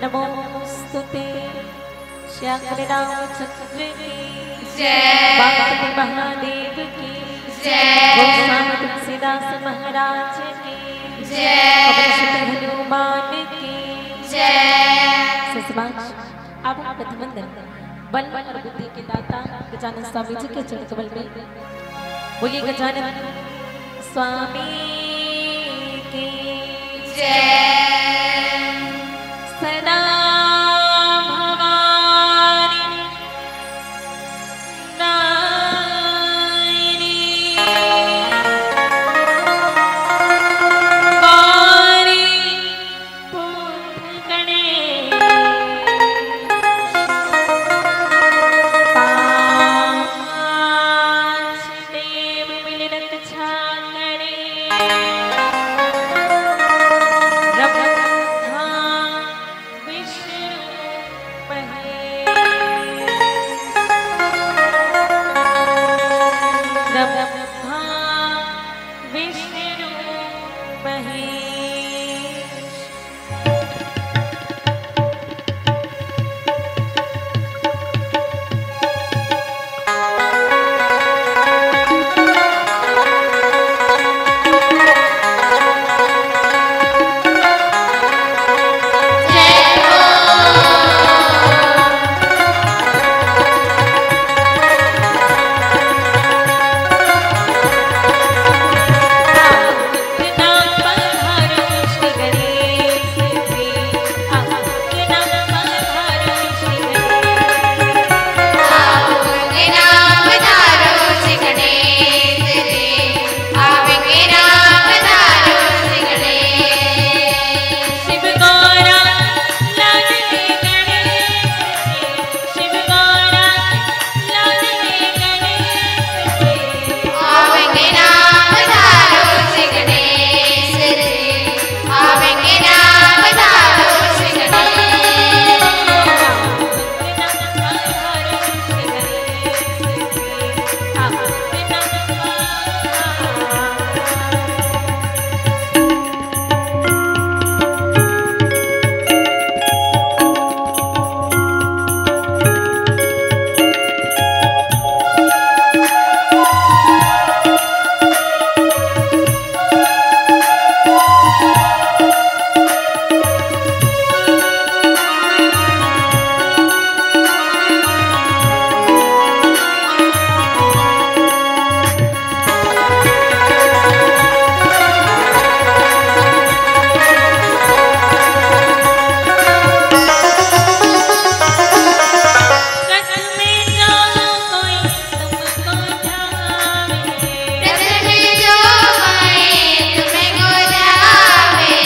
नमोस्तुते श्यामल रामचंद्र की जय। बांके महादेव की जय। गोस्वामी तुलसीदास महाराज की जय। हनुमान की जय। ससमाज अब प्रथम वंदन बल और बुद्धि के दाता गजानन स्वामी जी के चरण कमल में बोलिए गजानन स्वामी की जय। सदा भवानी नायनी गौरी पुत्रगणे पांच देव मिल रक्षा करे रथ में जो आए तुम्हें को जावे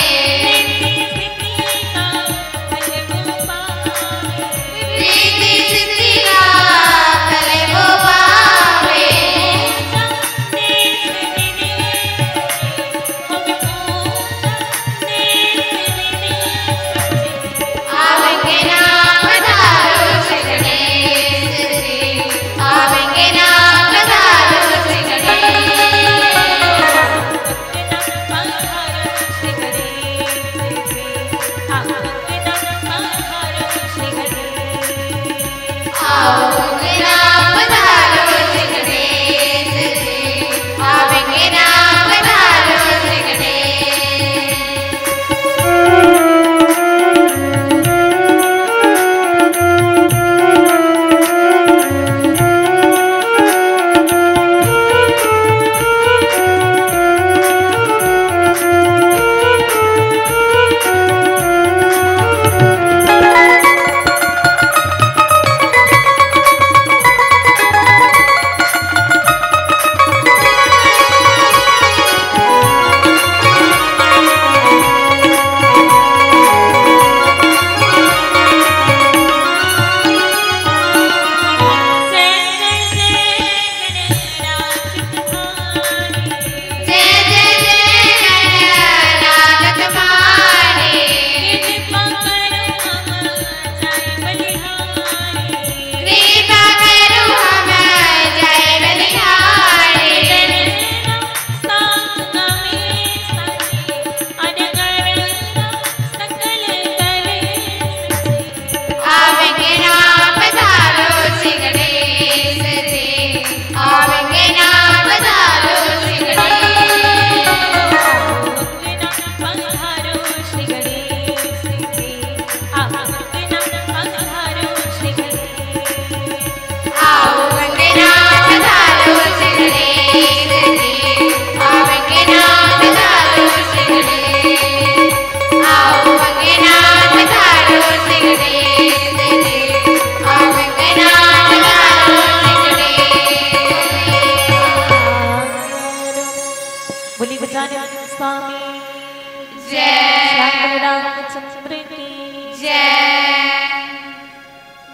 श्याम रामचंद्र की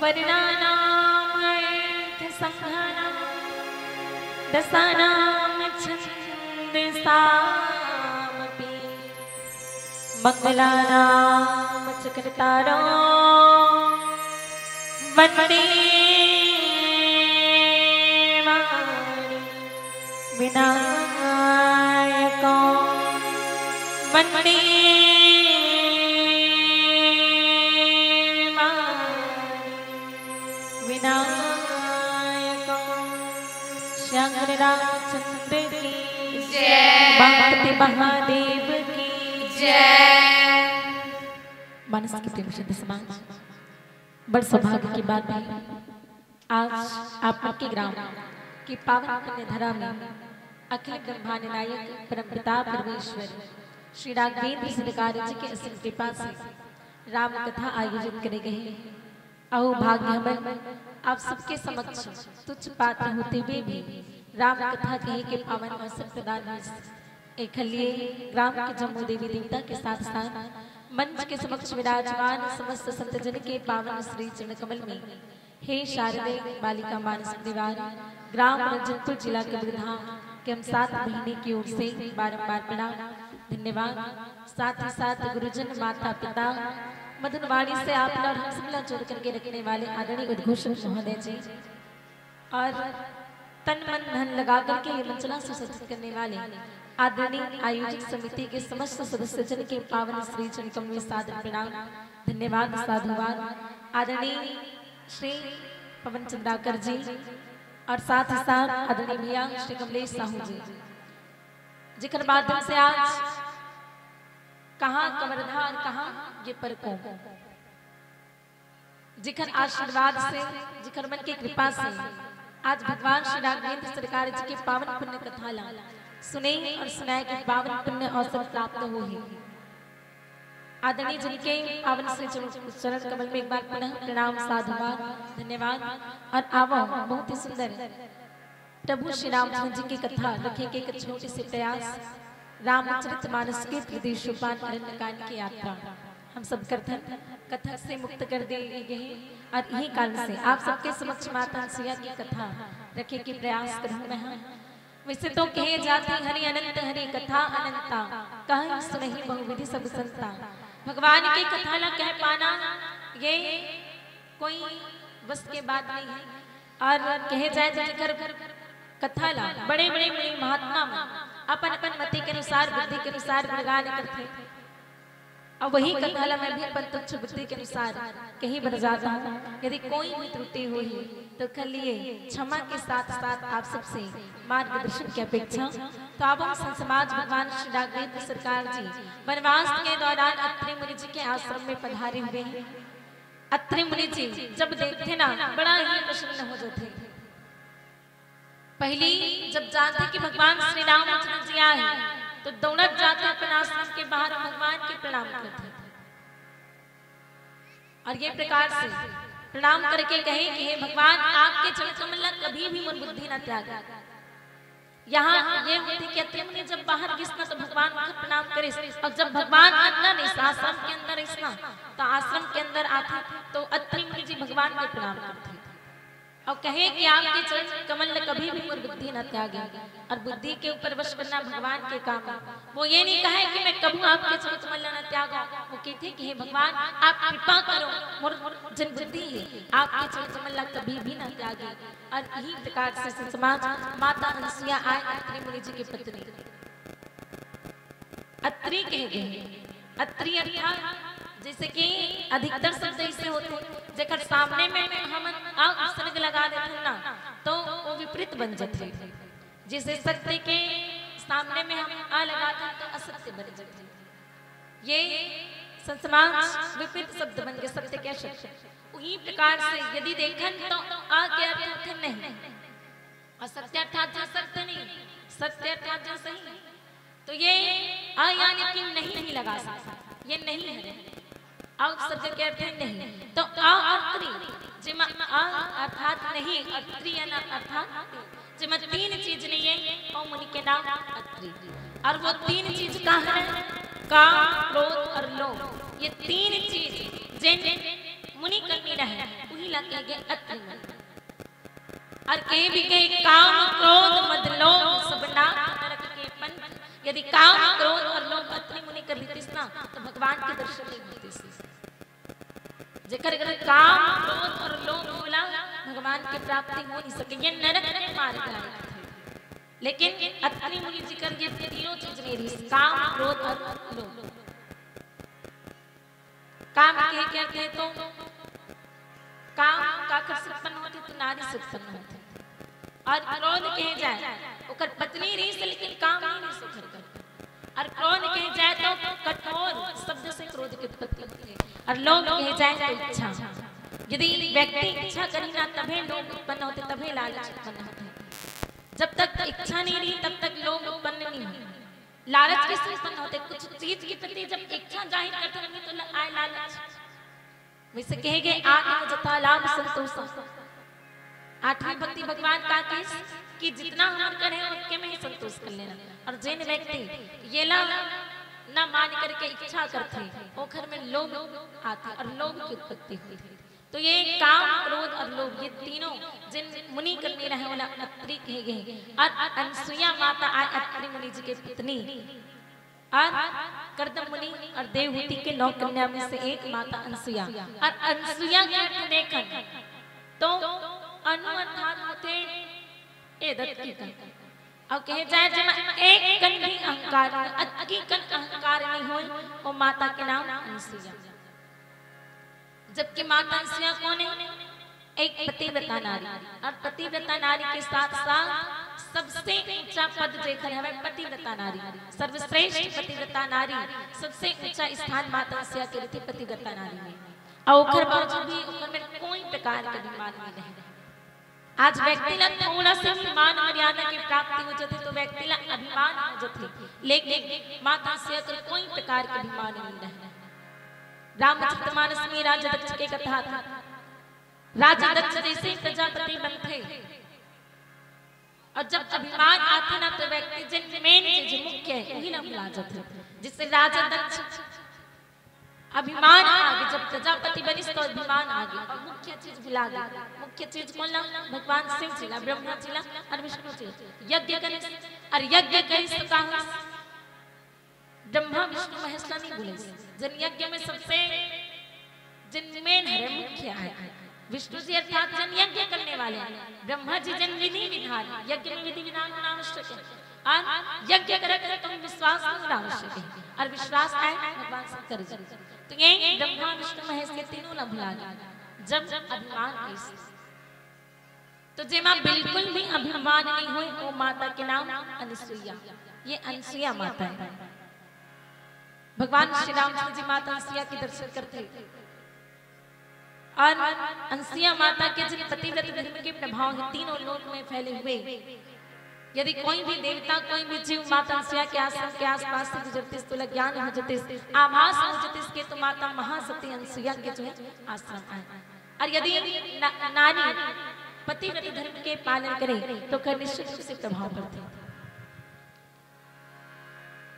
वर्णानाम अर्थ संघानाम दशानाम छंद सामपि मंगलानाम चक्रतारो वंदे वाणी विनायको वंदे विनायको शंकर रामचंद्र की भक्ति महादेव की मानस की प्रेम शुद्ध समाज बड़ सौभाग्य की बात है आज आप के ग्राम की पावन पुण्य धरा में अखिल ब्रह्मांड नायक परम प्रताप परमेश्वर श्री राघवेंद्र सरकार जी के असीम कृपा से राम कथा आयोजित करे गए अहो भाग्य आप सबके समक्ष तुच्छ पात्र होते हुए भी राम कथा कहे के पावन अवसर प्रदान एक ग्राम के जम्मू देवी देवता के साथ साथ मंच के समक्ष विराजमान समस्त संत जन के पावन श्री चरण कमल में हे शारदे बालिका मानस निवार ग्राम रंजनपुर जिला कबीरधाम के हम 7 महीने की ओर से बारंबार प्रणाम धन्यवाद। साथ ही साथ गुरुजन माता पिता मधुर वाणी से आप और हम सबला जोड़ करके रखने वाले आदरणीय उद्घोषक महोदय जी और तन मन धन लगा करके ये मंचला सुसज्जित करने वाले आदरणीय आयोजक समिति के समस्त सदस्य जन के पावन श्री चरण कमल में सादर प्रणाम धन्यवाद साधुवाद। आदरणीय श्री पवन चंद्राकर जी और साथ ही साथ आदरणीय भैया श्री कमलेश साहू जी जिकर माध्यम से आज कहाँ कमरधा और कहाँ ये परको जिकर आशीर्वाद से जिकर मन की कृपा से आज भगवान श्री राघवेंद्र सरकार जी के पावन पुण्य कथा ला सुने और सुनाए के पावन पुण्य अवसर प्राप्त हो है। आदरणीय जी के पावन श्री चरण कमल में एक बार पुनः प्रणाम साधुवाद धन्यवाद। और आवो बहुत ही सुंदर प्रभु श्री रामचंद्र जी की कथा रखे के एक छोटे से प्रयास रामचरितमानस के त्रिदेव सोपान अरण्यकांड की यात्रा हम सब कथक से मुक्त कर दिए गए और यही कारण से आप सबके समक्ष माता सिया की कथा रखे के प्रयास करूं मैं। वैसे तो कहे जाते हरि अनंत हरि कथा अनंता कहीं सुनहि बहुविधि सब संता भगवान की कथा ला कह पाना ये कोई बस के बात नहीं है। और कहे जाए जिकर कथा ला बड़े बड़े महात्मा अपन अपन मति के अनुसार बुद्धि के अनुसार गुणगान करते और वही कथा ला मैं भी अपन तुच्छ बुद्धि के अनुसार कहीं बन जाता हूँ। यदि कोई भी त्रुटि हुई तो कर लिए क्षमा के साथ साथ आप सबसे मार्गदर्शन की अपेक्षा। तो आप समाज भगवान श्री राघवेंद्र सरकार जी वनवास के दौरान अत्रि मुनि जी के आश्रम में पधारे हुए हैं। अत्रि मुनि जी जब देखते ना बड़ा ही प्रसन्न हो जाते। पहली जब जानते कि भगवान श्री रामचंद्र जी आए तो दौड़त जाते अपने आश्रम के बाहर भगवान के प्रणाम करते और ये प्रकार से प्रणाम करके कहे कि हे भगवान आपके चरण कमल कभी भी मन बुद्धि न त्याग। यहाँ ये होती कि अत्रि मुनि जब बाहर गिसना तो भगवान को प्रणाम करे और जब भगवान अंदर आश्रम के अंदर इसना तो आश्रम के अंदर आते तो अत्रि मुनि जी भगवान के प्रणाम करते और कहे कि आपके चरण कमल ने कभी भी बुद्धि न त्यागे। और बुद्धि के ऊपर वश करना भगवान के काम है। वो ये नहीं कहे कि मैं कभी आपके चरण कमल न त्यागा, वो कहते कि हे भगवान आप कृपा करो मोर जन बुद्धि है आपके चरण कमल कभी भी न त्यागे। और यही प्रकार से समाज माता अनसुईया आए अत्रि मुनि जी की पत्नी अत्रि कह गए। अत्रि अर्थात जैसे कि अधिकतर शब्द ऐसे होते जेकर सामने में हम संग लगा देते ना तो वो विपरीत बन जाते। जैसे सत्य के सामने में हम आ लगाते हैं तो असत्य बन जाते। ये समाज विपरीत शब्द बन गए सत्य क्या शब्द। उसी प्रकार से यदि देखें तो आ के अर्थ नहीं असत्य अर्थात जो सत्य नहीं सत्य अर्थात जो सही तो ये आ यानी कि नहीं लगा सकता ये नहीं है। आ शब्द के अर्थ नहीं तो आ अत्रि जिमा आ अर्थात नहीं अत्रि अर्थात जिमा तीन चीज नहीं है और मुनि के नाम अत्रि। और वो तीन चीज कहाँ है काम, क्रोध और लोभ, ये तीन चीज जिन मुनि करनी रहे वही ला कहे गए अत्रि मुनि। और कहीं भी कहे काम, क्रोध, मद, लोभ सब नाम नरक के पंथ। यदि काम, क्रोध और लोभ अत्रि मुनि कर लेते ना तो भगवान के दर्शन नहीं होते। जेकर अगर काम, क्रोध और लोभ होला भगवान की प्राप्ति हो नहीं सके, ये नरक में मारे जाए थे। लेकिन अत्रि मुनि जी कर ये तीनों चीज नहीं रही, काम, क्रोध और लोभ। काम के क्या कहे तो काम काकर से उत्पन्न होती तो नारी से उत्पन्न होती, और क्रोध कहे जाए ओकर पत्नी रही से लेकिन काम नहीं सुखर कर, और क्रोध कहे जाए तो कठोर शब्द से क्रोध की उत्पत्ति होती है, और लोभ कहे जाए तो इच्छा। यदि व्यक्ति इच्छा करी ना तभी लोभ उत्पन्न होते, तभी लालच उत्पन्न होते। जब तक इच्छा नहीं रही तब तक लोभ उत्पन्न नहीं होते। लालच किससे उत्पन्न होते? कुछ चीज के प्रति जब इच्छा जाहिर करते हैं तो आए लालच। वैसे कहे गए आत्म जथा लाभ संतोष। आठवीं भक्ति भगवान का कि जितना हम करे उनके में ही संतोष कर लेना। और जिन व्यक्ति ये ला ना मान करके इच्छा करते वो घर में लोभ आते और लोभ की उत्पत्ति हुई। तो ये काम, क्रोध और लोभ ये तीनों जिन मुनि करने रहे वाला अत्रि कहे गए। और अनसुईया माता आए अत्रि मुनि जी के पत्नी, और कर्दम मुनि और देवहूति के 9 कन्या में से एक माता अनसुईया। और अनसुईया के देखन तो अनु अर्थात होते ए दत्त की कन। और कहे जाए जब एक कन भी अहंकार अति कन अहंकार नहीं हो वो माता के नाम अनसुईया। जबकि माता अनसुईया कौन है? एक पतिव्रता नारी। और पतिव्रता नारी के साथ साथ सबसे ऊंचा पद जेकर है पतिव्रता नारी, सर्वश्रेष्ठ पतिव्रता नारी, सबसे ऊंचा स्थान माता अनसुईया के रीति पतिव्रता नारी में। और ओखर बावजूद भी ओखर में कोई प्रकार के अभिमान नहीं रहे। आज व्यक्ति ला थोड़ा सा मान मर्यादा की प्राप्ति हो जाती तो व्यक्ति ला अभिमान हो जाती, लेकिन माता अनसुईया के कोई प्रकार के अभिमान नहीं रहे। रामचरितमानस में राजा दक्ष के कथा था। राजा दक्ष जैसे प्रजापति बनते और जब अभिमान आते ना तो व्यक्ति जिन मेन चीज मुख्य है वही ना भुला जाते। जिससे राजा दक्ष अभिमान आगे, जब प्रजापति बनी तो अभिमान आगे और मुख्य चीज भुला गया। मुख्य चीज कौन ला? भगवान शिव जी ला, ब्रह्मा जी ला और विष्णु जी। यज्ञ करे और यज्ञ करे तो कहा ब्रह्मा विष्णु महेश ला नहीं बोले। जन यज्ञ में सबसे जिन मेन है मुख्य है विष्णु जी अर्थात जन यज्ञ करने वाले हैं। ब्रह्मा जी जन विधि विधान, यज्ञ में विधि विधान होना आवश्यक है और यज्ञ करे तो विश्वास होना आवश्यक है और विश्वास आए भगवान शंकर जी। तो ये ब्रह्मा विष्णु महेश के तीनों ना भुला गया जब अभिमान ऐसे। तो जेमा बिल्कुल भी अभिमान नहीं हुई वो माता के नाम अनसुईया। ये अनसुईया माता है। भगवान श्री रामचंद्र जी माता अनसुईया के दर्शन करते और अनसुईया माता के जिन पतिव्रत धर्म के प्रभाव है तीनों लोक में फैले हुए। यदि कोई भी देवता कोई भी जीव माता अनसुईया के आश्रम के आसपास से गुजरते तो ज्ञान हो जाते, आभास हो जाते इसके तो माता महासती अनसुईया के जो है आश्रम आए। और यदि नारी पतिव्रत धर्म के पालन करे तो कर निश्चित रूप से प्रभाव पड़ते।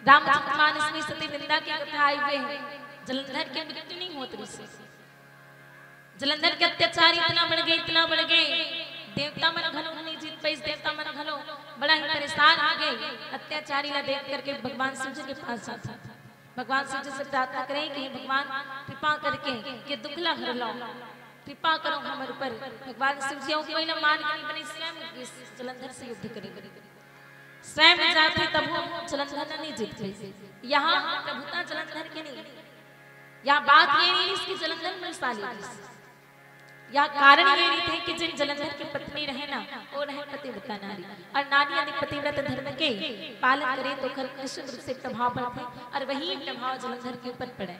रामचरितमानस में सती निंदा की कथा आई हुई है। जलंधर की मृत्यु नहीं होती से जलंधर के अत्याचार इतना बढ़ गए देवता मन घलो नहीं जीत पाई। देवता मन घलो बड़ा ही परेशान हो गए। अत्याचारी ला देख करके भगवान शिव जी के पास जाता। भगवान शिव जी से प्रार्थना करें कि भगवान कृपा करके कि दुख ला हर लो, कृपा करो हमारे ऊपर। भगवान शिव जी कोई ना मान के बने स्वयं जलंधर से युद्ध करेंगे। स्वयं जाते तब वो जलंधर नहीं जीतते। यहाँ प्रभुता जलंधर के नहीं, यहाँ बात ये नहीं इसकी जलंधर में साली। यहाँ कारण ये नहीं थे कि जिन जलंधर की पत्नी रहे ना वो रहे पतिव्रता नारी। और नारी यदि पतिव्रत धर्म के पालन करे तो निश्चित रूप से प्रभाव पड़ते और वही प्रभाव जलंधर के ऊपर पड़े।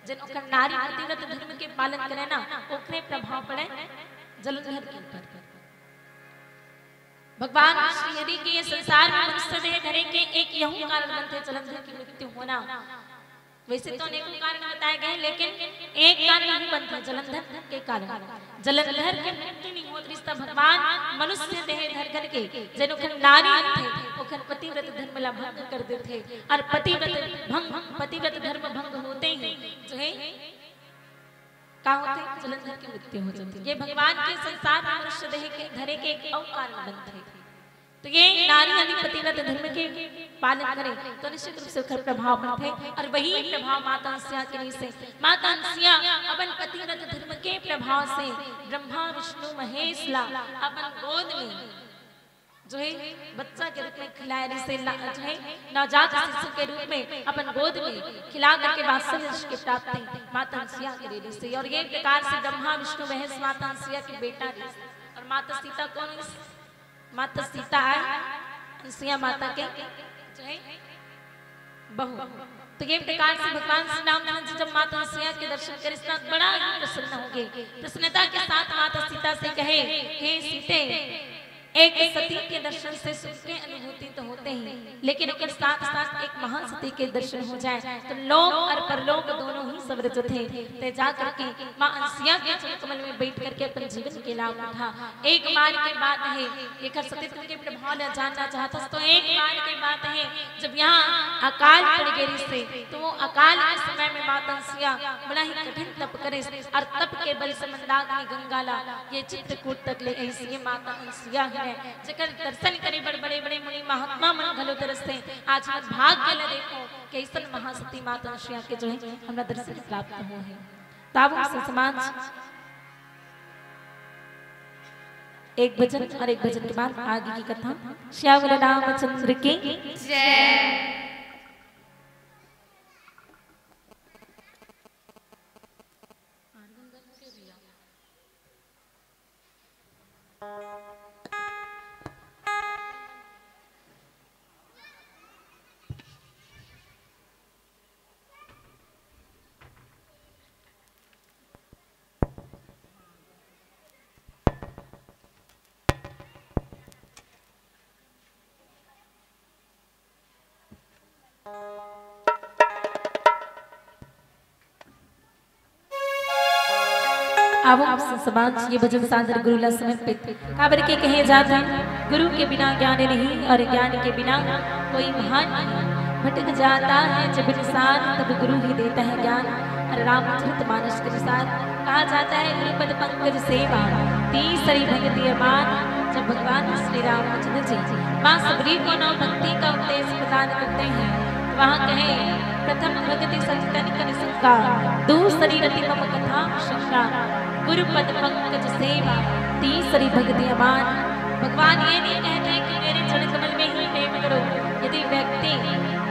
जिन नारी पतिव्रत धर्म के पालन करे ना ओकरे प्रभाव पड़े जलंधर के ऊपर। भगवान श्री हरि के ये संसार में मनुष्य देह धरे के एक यही कारण बनते जलंधर की मृत्यु होना। वैसे तो अनेकों कारण बताए गए, लेकिन एक कारण नहीं बनता जलंधर के कारण। जलंधर के मृत्यु नहीं होत रिश्ता भगवान मनुष्य देह धर करके जनो खन नारी थे ओखन पतिव्रत धर्म ला भंग कर देते, और पतिव्रत धर्म भंग होते ही जो है का होते जलंधर की मृत्यु हो जाती। ये भगवान के संसार में मनुष्य देह के धरे के एक और कारण बनते हैं। तो ये नारी यदि पतिव्रत धर्म के पालन करे तो निश्चित रूप से घर प्रभाव पड़ते, और वही प्रभाव माता अंसिया के नीचे माता अंसिया अपन पतिव्रत धर्म के प्रभाव से ब्रह्मा विष्णु महेश ला अपन गोद में जो है बच्चा के रूप में खिलाए, जिसे जो है नवजात शिशु के रूप में अपन गोद में खिला करके वात्सल्य की प्राप्ति माता अंसिया के रीति से। और ये प्रकार से ब्रह्मा विष्णु महेश माता अंसिया के बेटा, और माता सीता कौन? माता सीता है अंसिया माता के जो है बहू। तो ये प्रकार से भगवान श्री रामचंद्र जी जब माता अंसिया के दर्शन करे साथ बड़ा ही प्रसन्न होंगे, प्रसन्नता के साथ माता सीता से कहे, हे सीते, एक सती के दर्शन से सुख के अनुभूति तो होते हैं, लेकिन उसके साथ साथ एक महान सती के दर्शन हो जाए तो लोक और परलोक दोनों ही समृद्ध थे। ते जाकर के मां अंसिया के चरणकमल में बैठ करके अपन जीवन के लाभ उठा। एक बार की बात है, एक सतीत्व के प्रभाव न जानना चाहता तो एक बार की बात है, जब यहाँ अकाल पड़ गई से तो वो अकाल के समय में माता अंसिया बड़ा ही कठिन तप करे, और तप के बल से मंदाकिनी गंगाला ये चित्रकूट तक ले ऐसी माता अंसिया है जकर दर्शन करे बड़े बड़े मुनि महात्मा मन घलो तरसते। आज हम भाग्य ले देखो कैसन महासती माता अंसिया के जो है हमरा दर्शन प्राप्त हो है। ताबो से समाज एक भजन और एक भजन के बाद आगे की कथा श्यामल रामचंद्र की जय। आवो समाज ये भजन सादर गुरु ला समर्पित। काबर के कहे जाता गुरु के बिना ज्ञान नहीं और ज्ञान के बिना कोई महान नहीं। भटक जाता है जब इंसान तब गुरु ही देता है ज्ञान। और रामचरितमानस के अनुसार कहा जाता है गुरुपद पंकज सेवा तीसरी भक्ति अमान। जब भगवान श्री रामचंद्र जी मां सबरी को नौ भक्ति का उपदेश प्रदान करते हैं तो वहां कहे प्रथम भक्ति संतन कन संका दूसरी रति मम कथा शंका गुरुपद पंकज सेवा तीसरी भक्ति अमान। भगवान ये नहीं कहते कि मेरे चरण कमल में ही प्रेम करो। यदि व्यक्ति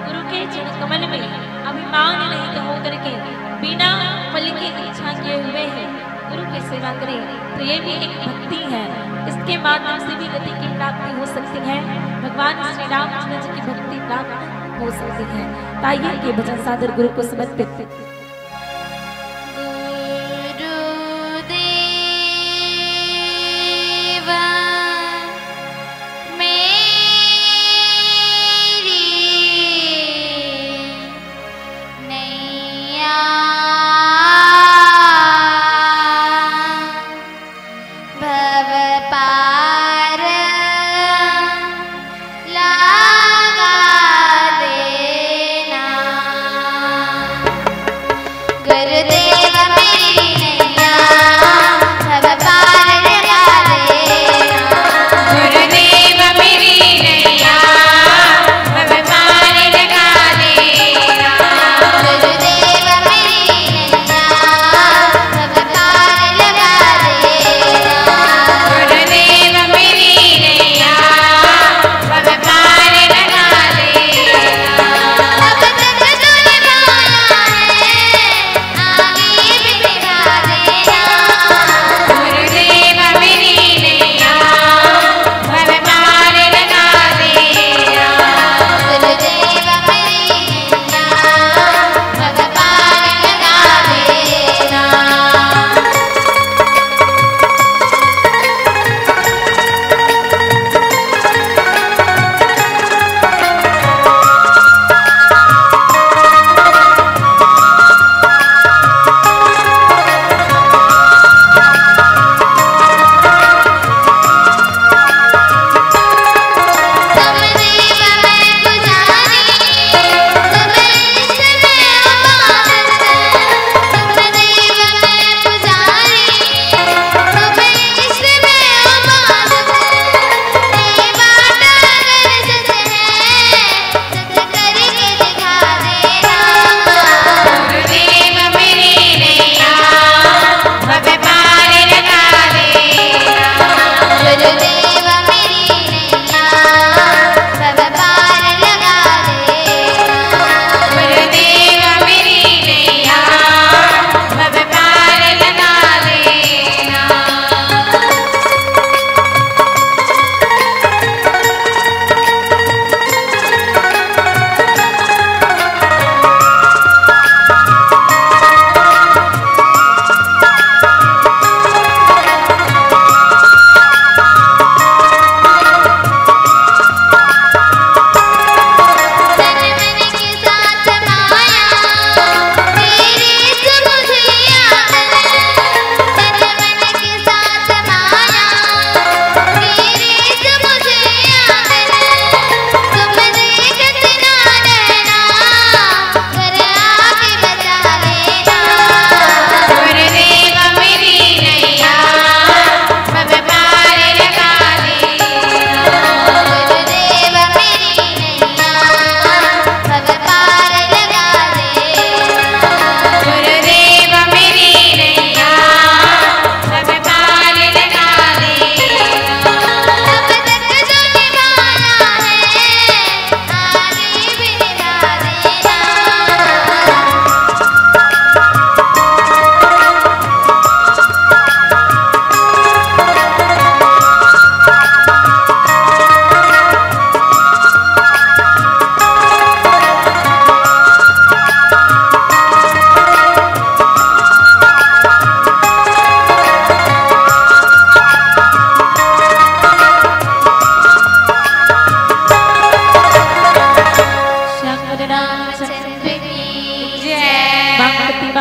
गुरु के चरण कमल में अभिमान रहित होकर के बिना फल की इच्छा किए हुए है गुरु की सेवा करे तो ये भी एक भक्ति है। इसके माध्यम से भी गति की प्राप्ति हो सकती है, भगवान श्री रामचंद्र जी की भक्ति प्राप्त हो सकती है। ताइए ये भजन सादर गुरु को समर्पित।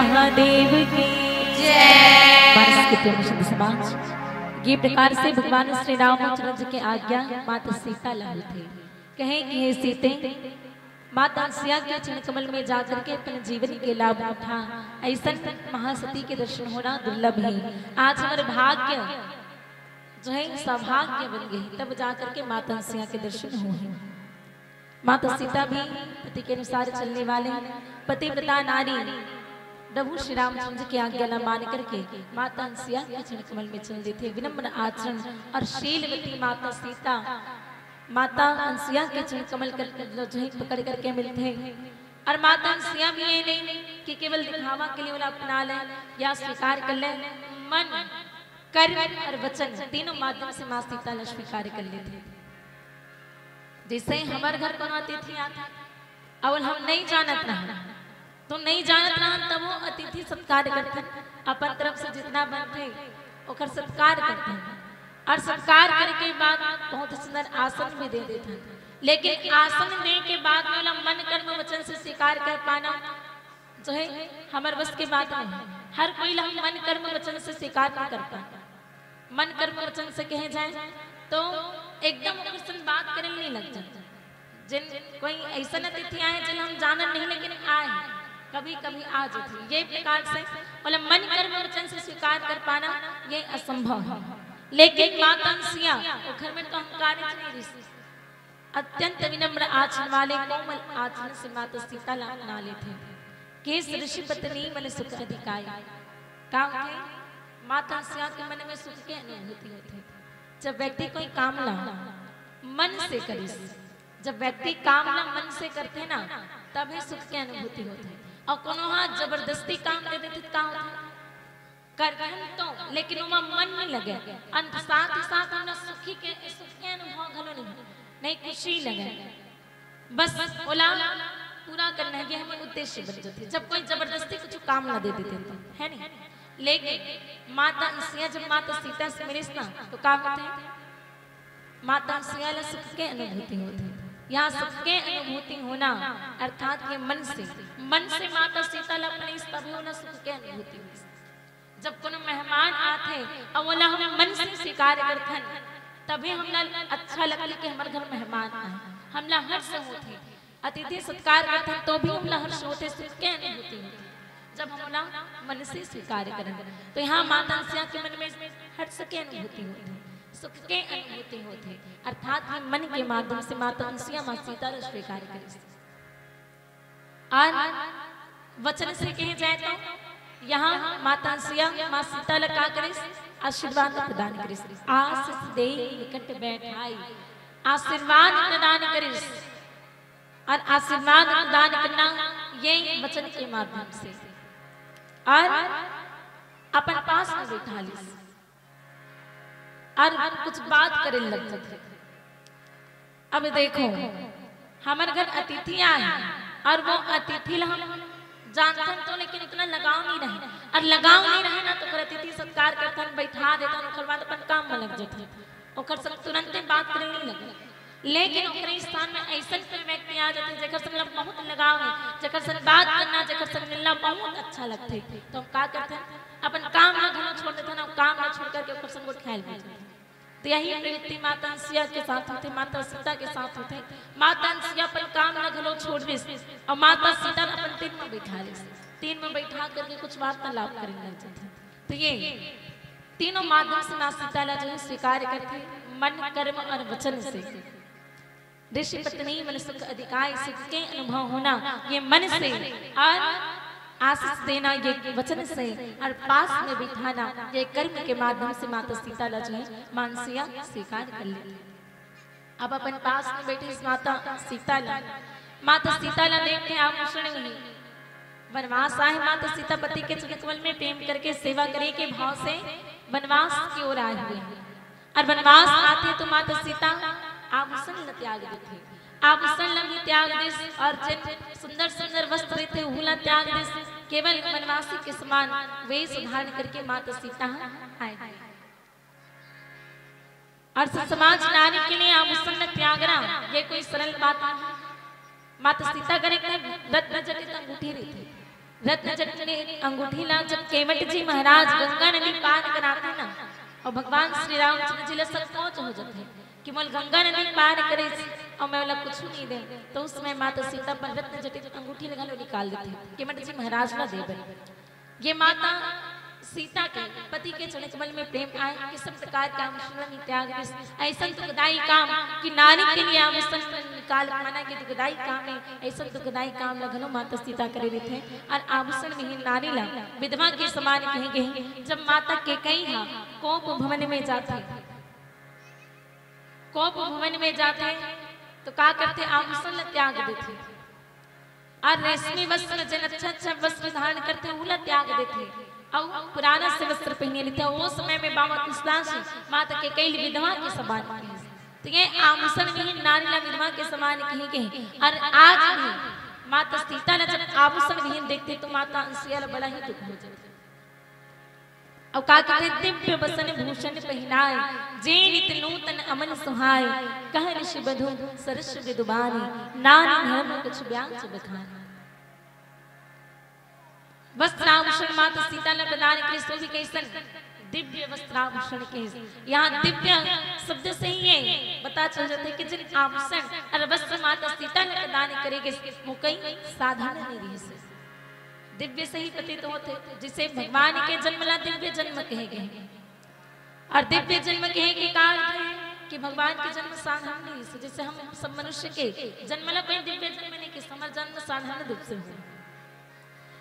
महादेव की जय। भारत के प्रेम शुद्ध समाज ये प्रकार से भगवान श्री रामचंद्र जी के आज्ञा माता सीता लाल थे। कहें कि हे सीते, माता सिया के चरण कमल में जाकर के अपने जीवन के लाभ उठा। ऐसा महासती के दर्शन होना दुर्लभ है। आज हमारे भाग्य जो है सौभाग्य बन गई, तब जाकर के माता सिया के दर्शन हुए। माता सीता भी पति के अनुसार चलने वाले पतिव्रता नारी प्रभु श्री रामचंद्र की आज्ञा न मान करके माता सिया के चरण कमल में चलते थे। विनम्र आचरण और शीलवती माता सीता माता अंसिया के चरण कमल कर जो है पकड़ करके मिलते हैं। और माता अंसिया भी ये नहीं कि केवल दिखावा के लिए उन्हें अपना ले या स्वीकार कर ले, मन कर्म और वचन तीनों माध्यम से माँ सीता ने स्वीकार कर लेते। जैसे हमारे घर कोनो अतिथि आता अवल हम नहीं जानत रहा तो नहीं जानत रहा तब वो अतिथि सत्कार करते अपन तरफ से जितना बनते ओकर सत्कार करते और सत्कार करके बाद बहुत सुंदर आसन भी दे देते। लेकिन आसन दे के बाद वाला मन कर्म वचन से स्वीकार कर पाना जो है हमारे बस के बात नहीं। हर कोई हम मन कर्म वचन से स्वीकार नहीं कर पाता। मन कर्म वचन से कहे जाए तो एकदम उनसे बात करने नहीं लग जाता। जिन कोई ऐसा अतिथि आए जिन हम जानन नहीं लेकिन आए कभी कभी आ जाती। ये प्रकार से मतलब मन कर्म वचन से स्वीकार कर पाना ये असंभव है। लेकिन माता सिया वो घर में तो अहंकार नहीं रही, अत्यंत विनम्र आचरण वाले कोमल आचरण से माता सीता ला लेते केस ऋषि पत्नी मन सुख अधिकाय का होते। माता सिया के मन में सुख की अनुभूति होती। जब व्यक्ति कोई कामना मन से करे, जब व्यक्ति कामना मन से करते ना तभी सुख की अनुभूति होती है। और कोनो हाथ जबरदस्ती काम दे देते का होता करन तो लेकिन उमा मन नहीं लगे अंत साथ ही साथ हमने सुख के अनुभव घलो नहीं खुशी लगे बस बोला पूरा करना है। ये हमें उद्देश्य बन जाती है। जब कोई जबरदस्ती कुछ काम ना दे देते है नहीं। लेकिन माता सिया जब माता सीता से मिले ना तो क्या होते हैं माता सिया ला सुख के अनुभूति होती है। यहाँ सुख के अनुभूति होना अर्थात ये मन से माता सीता ला अपने इस तभी होना सुख के अनुभूति होती। जब कोनो मेहमान आते और वो हम मन से स्वीकार करते हैं तभी हमला अच्छा लगता कि हमारे घर मेहमान आए, हमला हर्ष होते। अतिथि सत्कार करते हैं तो भी हमला हर्ष होते, सुख के अनुभूति होती जब हमला मन से स्वीकार करें। तो यहाँ माता सिया के मन में हर्ष की अनुभूति होती, सुख के अनुभूति होती अर्थात ये मन के माध्यम से माता सिया माँ सीता को स्वीकार करें। और वचन से कहे जाए तो यहाँ माता सिया माँ सीता लगा करे आशीर्वाद प्रदान करे। आशीष दे निकट बैठाई आशीर्वाद प्रदान करे। और आशीर्वाद प्रदान करना ये वचन के माध्यम से और अपन पास में बैठा ली और कुछ बात करे लग जाते। अब देखो हमारे घर अतिथि आए और वो अतिथि हम जानते हैं तो लेकिन इतना लगाव नहीं रहे और लगाव नहीं रहे ना तो अतिथि सत्कार करते बैठा देता ओकर बाद अपन काम में लग जाते ओकर सब तुरंत बात करे नहीं लगे। लेकिन ओकरे स्थान में ऐसा व्यक्ति आ जाते जेकर संग बहुत लगाव है, जेकर संग बात करना जेकर संग मिलना बहुत अच्छा लगते तो हम का करते हैं अपन काम ना घनो छोड़ देते ना काम ना छोड़ करके ओकर संग ख्याल करते। तो यही प्रवृत्ति माता सिया के साथ होते, माता सीता के साथ होते। माता सिया अपन काम न घलो छोड़ दे और माता सीता अपन तीन में बैठा ले, तीन में बैठा करके कुछ वार्तालाप करने लग जाते। तो ये तीनों माध्यम से माँ सीता ला जो स्वीकार करते मन कर्म और वचन से। ऋषि पत्नी मन सुख अधिकाय सुख के अनुभव होना ये मन से और आशीष देना ये वचन से और पास में बिठाना ये कर्म के माध्यम से माता सीता ला जो है मानसिया स्वीकार कर लेती। अब अपन पास में बैठी माता सीता ला देखते आभूषण में वनवास आए। माता सीता पति के चरण कमल में प्रेम करके सेवा करे के भाव से वनवास की ओर आए हुए और वनवास आते तो माता सीता आभूषण न त्याग देते, आभूषण लंग त्याग देश और जिन सुंदर सुंदर वस्त्र थे हुला त्याग देश केवल वनवासी के समान वेश धारण करके माता सीता आए। और समाज नारी के लिए आभूषण त्यागना ये कोई सरल बात नहीं। माता सीता करे रत्न जटित अंगूठी रही थी रत्न जट ने अंगूठी ला जब केवट जी महाराज गंगा नदी पार कराते ना और भगवान श्री रामचंद्र जी संकोच हो जाते कि मोल गंगा नदी पार करे और मैं वाला कुछ नहीं दे, तो उस समय माता सीता पर रत्न जटित अंगूठी लगा लो निकाल देते केवट जी महाराज ला दे। ये माता सीता के पति के चरण कमल में प्रेम आए कि सब प्रकार के आभूषण त्याग ऐसा दुखदाई काम कि नारी के लिए आभूषण निकाल माना कि दुखदाई काम है, ऐसा दुखदाई काम लगनो माता सीता करे रहे थे और आभूषण विहीन नारी ला विधवा के समान कहेंगे। जब माता के कई हा कोप भवन में जाते, कोप भवन में जाते तो क्या करते आभूषण त्याग देते और रेशमी वस्त्र जन अच्छा वस्त्र धारण करते उला त्याग देते और पुराना से वस्त्र पहने लेते। वो समय में बाबा कृष्ण माता के कई विधवा के समान कहे, तो ये आभूषण विहीन नारी विधवा के समान कहे। और आज भी माता सीता ने जब आभूषण विहीन देखते तो माता अंसिया बड़ा ही दुख हो जाता। और का कहते दिव्य बसन भूषण पहनाए जे नित नूतन अमन सुहाए कह ऋषि बधु सरस विदुबानी नारी धर्म कुछ ब्याज बखानी। वस्त्राभूषण माता सीता ने प्रदान किए सो भी कैसन दिव्य वस्त्राभूषण के। यहाँ दिव्य शब्द से ही ये पता चल जाता है कि जिन आभूषण और वस्त्र माता सीता ने प्रदान करेंगे वो कई साधारण नहीं है, दिव्य से ही प्रतीत होते, जिसे भगवान के जन्मला दिव्य जन्म कहे गए। और दिव्य जन्म कहे के कारण है कि भगवान के जन्म साधारण नहीं है, जैसे हम सब मनुष्य के जन्मला कोई दिव्य जन्म नहीं कि समर जन्म साधारण रूप से हो,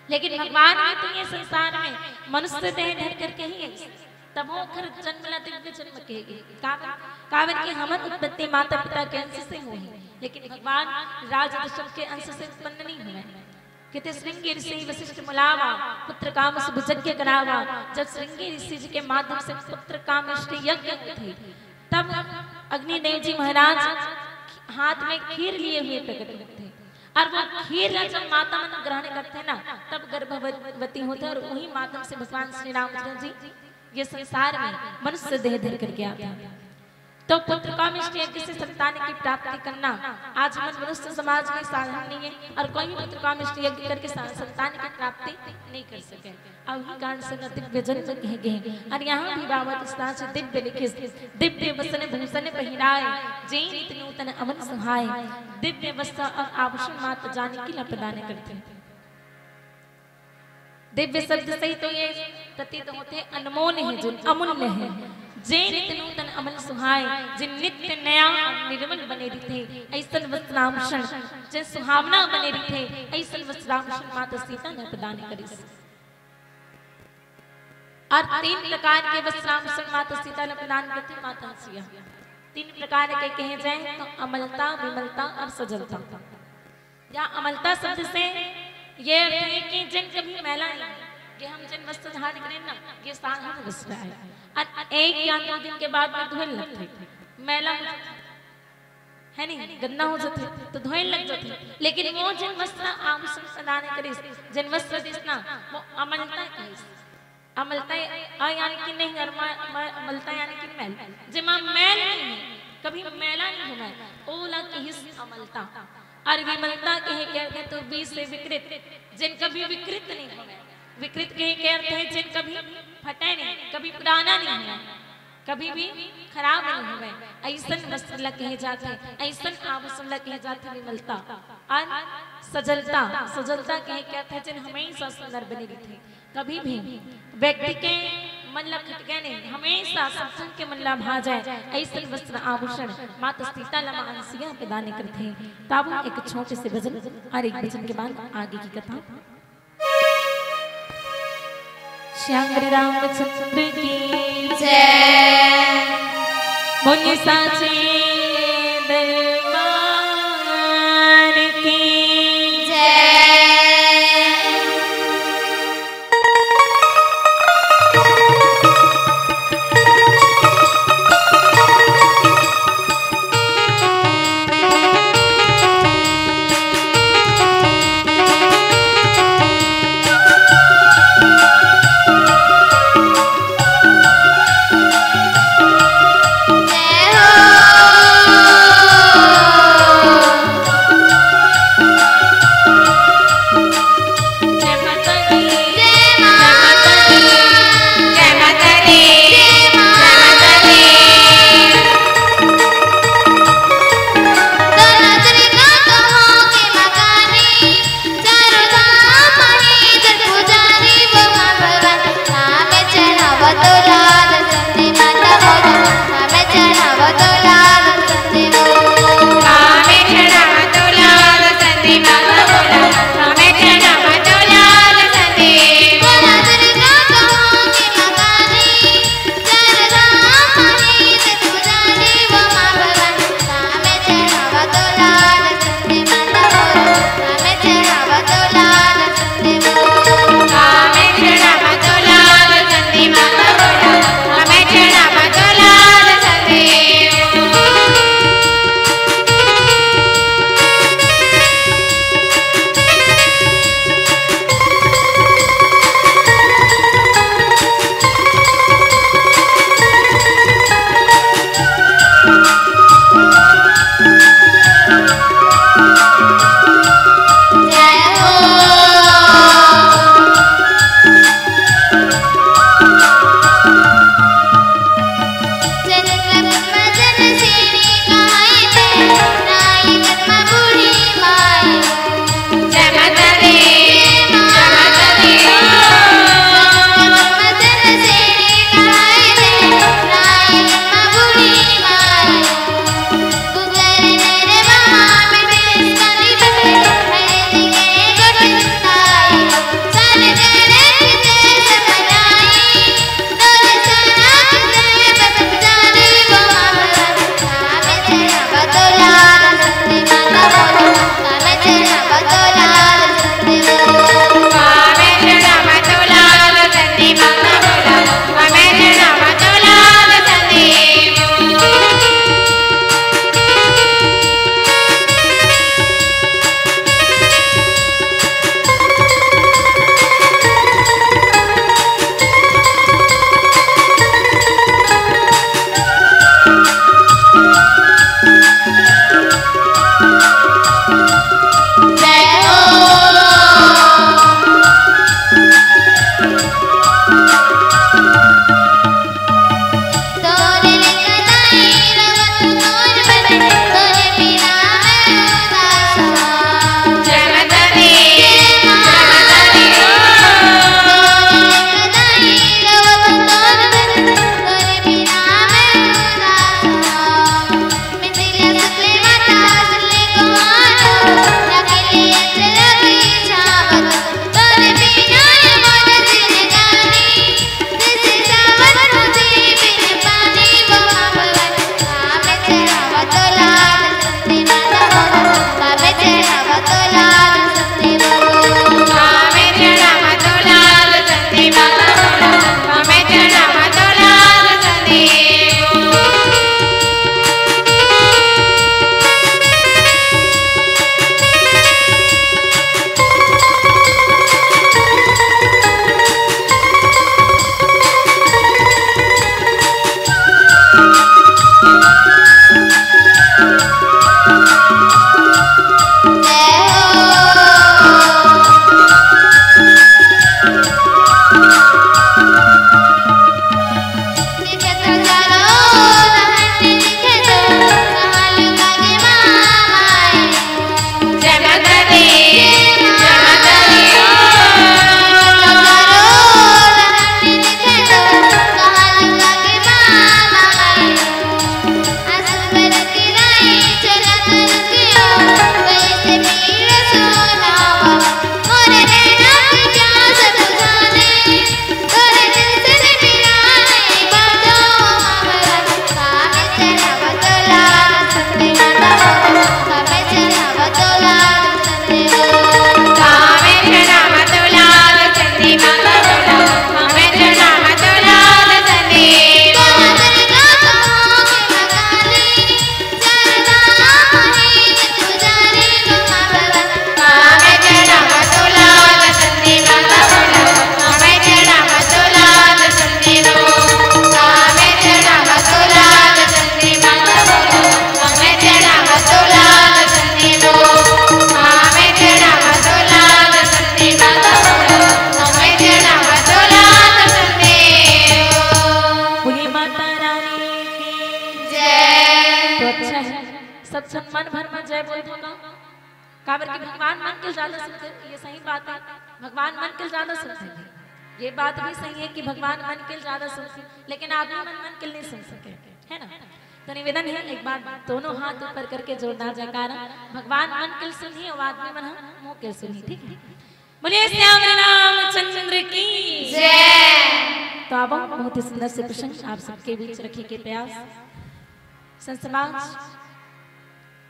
लेकिन भगवान ने तो ये संसार में मनुष्य देह धर करके ही है, तब वो खर जन्मला दिव्य जन्म कहेगी। कावन की हमर उत्पत्ति माता पिता के अंश से हुई, लेकिन भगवान राज दशरथ के अंश से उत्पन्न नहीं हुए। कहते श्रृंगी ऋषि वशिष्ठ मुलावा पुत्र काम सुभुजज्ञ करावा। जब श्रृंगी ऋषि जी के माध्यम से पुत्र काम यज्ञ थे, तब अग्निदेव जी महाराज हाथ में खीर लिए हुए प्रकट होते थे और वो खीर जब माता मन ग्रहण करते ना तब गर्भवती होते और वही माध्यम से भगवान श्री रामचंद्र जी ये संसार में मनुष्य देह धर करके आते हैं। तो पुत्र कामिष्ट यज्ञ से संतान की प्राप्ति करना आज हम मनुष्य समाज में साधारण नहीं है और कोई भी पुत्र कामिष्ट यज्ञ करके संतान की प्राप्ति नहीं कर सके। और ही कारण से दिव्य जन्म कहे गए। और यहाँ भी बाबा कृष्ण से दिव्य लिखे दिव्य वसन भूषण पहनाए जे नित नूतन अमन सुहाए। दिव्य वस्त्र और आभूषण मात्र जानकी ला प्रदान करते हैं। दिव्य शब्द से ही तो ये प्रतीत होते अनमोल है, जो अमूल्य है। जे नित नूतन अमल सुहाए, जिन नित्य नया निर्मल बने रहते ऐसन वस्त्राभूषण जे सुहावना बने रहते ऐसन वस्त्राभूषण माता सीता ने प्रदान करी। और 3 प्रकार के वस्त्राभूषण माता सीता ने प्रदान करते माता सिया। 3 प्रकार के कहे जाए तो अमलता, विमलता और सजलता। या अमलता शब्द से ये है कि जिन कभी मैला नहीं, ये हम जिन वस्त्र धारण करें ना ये साधारण वस्त्र है और 1 या 2 दिन के बाद में धोने लगते मैला है नहीं, गंदा हो जाते तो धोने लग जाते। लेकिन वो जिन वस्त्र आभूषण प्रदान करे, जिन वस्त्र दिसना वो अमलता है। अमलता यानी कि नहीं अमलता यानी कि मैल, जिमा मैल नहीं कभी मैला नहीं हुआ ओला की हिस्स अमलता। और विमलता कहे कहते तो बीच से विकृत, जिन कभी विकृत नहीं हुए। विकृत कहे कहते हैं जिन कभी फटे नहीं, कभी पुराना नहीं हुआ, कभी भी खराब नहीं हुए ऐसन वस्त्र ला कहे जाते हैं, ऐसन आभूषण ला कहे जाते हैं विमलता। और सजलता, सजलता कहे कहते हैं जिन हमेशा सुंदर बने रहते, कभी भी व्यक्ति के मन ला खटके नहीं, हमेशा सत्संग के मन ला भा जाए ऐसे वस्त्र आभूषण माता सीता ला मानसिया प्रदान करते हैं। तब एक छोटे से भजन और एक भजन के बाद आगे की कथा। श्याम रामचंद्र की जय, बोलिए साचे दरबार की जय। सब क्षण मन भर में जय बोल होगा काबर के भगवान मन के ज्यादा सुनते, ये सही बात है, भगवान मन के ज्यादा सुनते हैं, ये बात भी सही है कि भगवान मन के ज्यादा सुनते, लेकिन आदमी मन के नहीं सुन सके, है ना। तो निवेदन है एक बार दोनों हाथ ऊपर करके जोड़ना जयकारा, भगवान मन के सुनिए और आदमी मन मुंह के सुनिए, ठीक है। बोलिए श्याम रामचंद्र की जय। तो अब बहुत ही सुंदर से प्रसंग आप सबके बीच रखे के प्रयास। संसमाज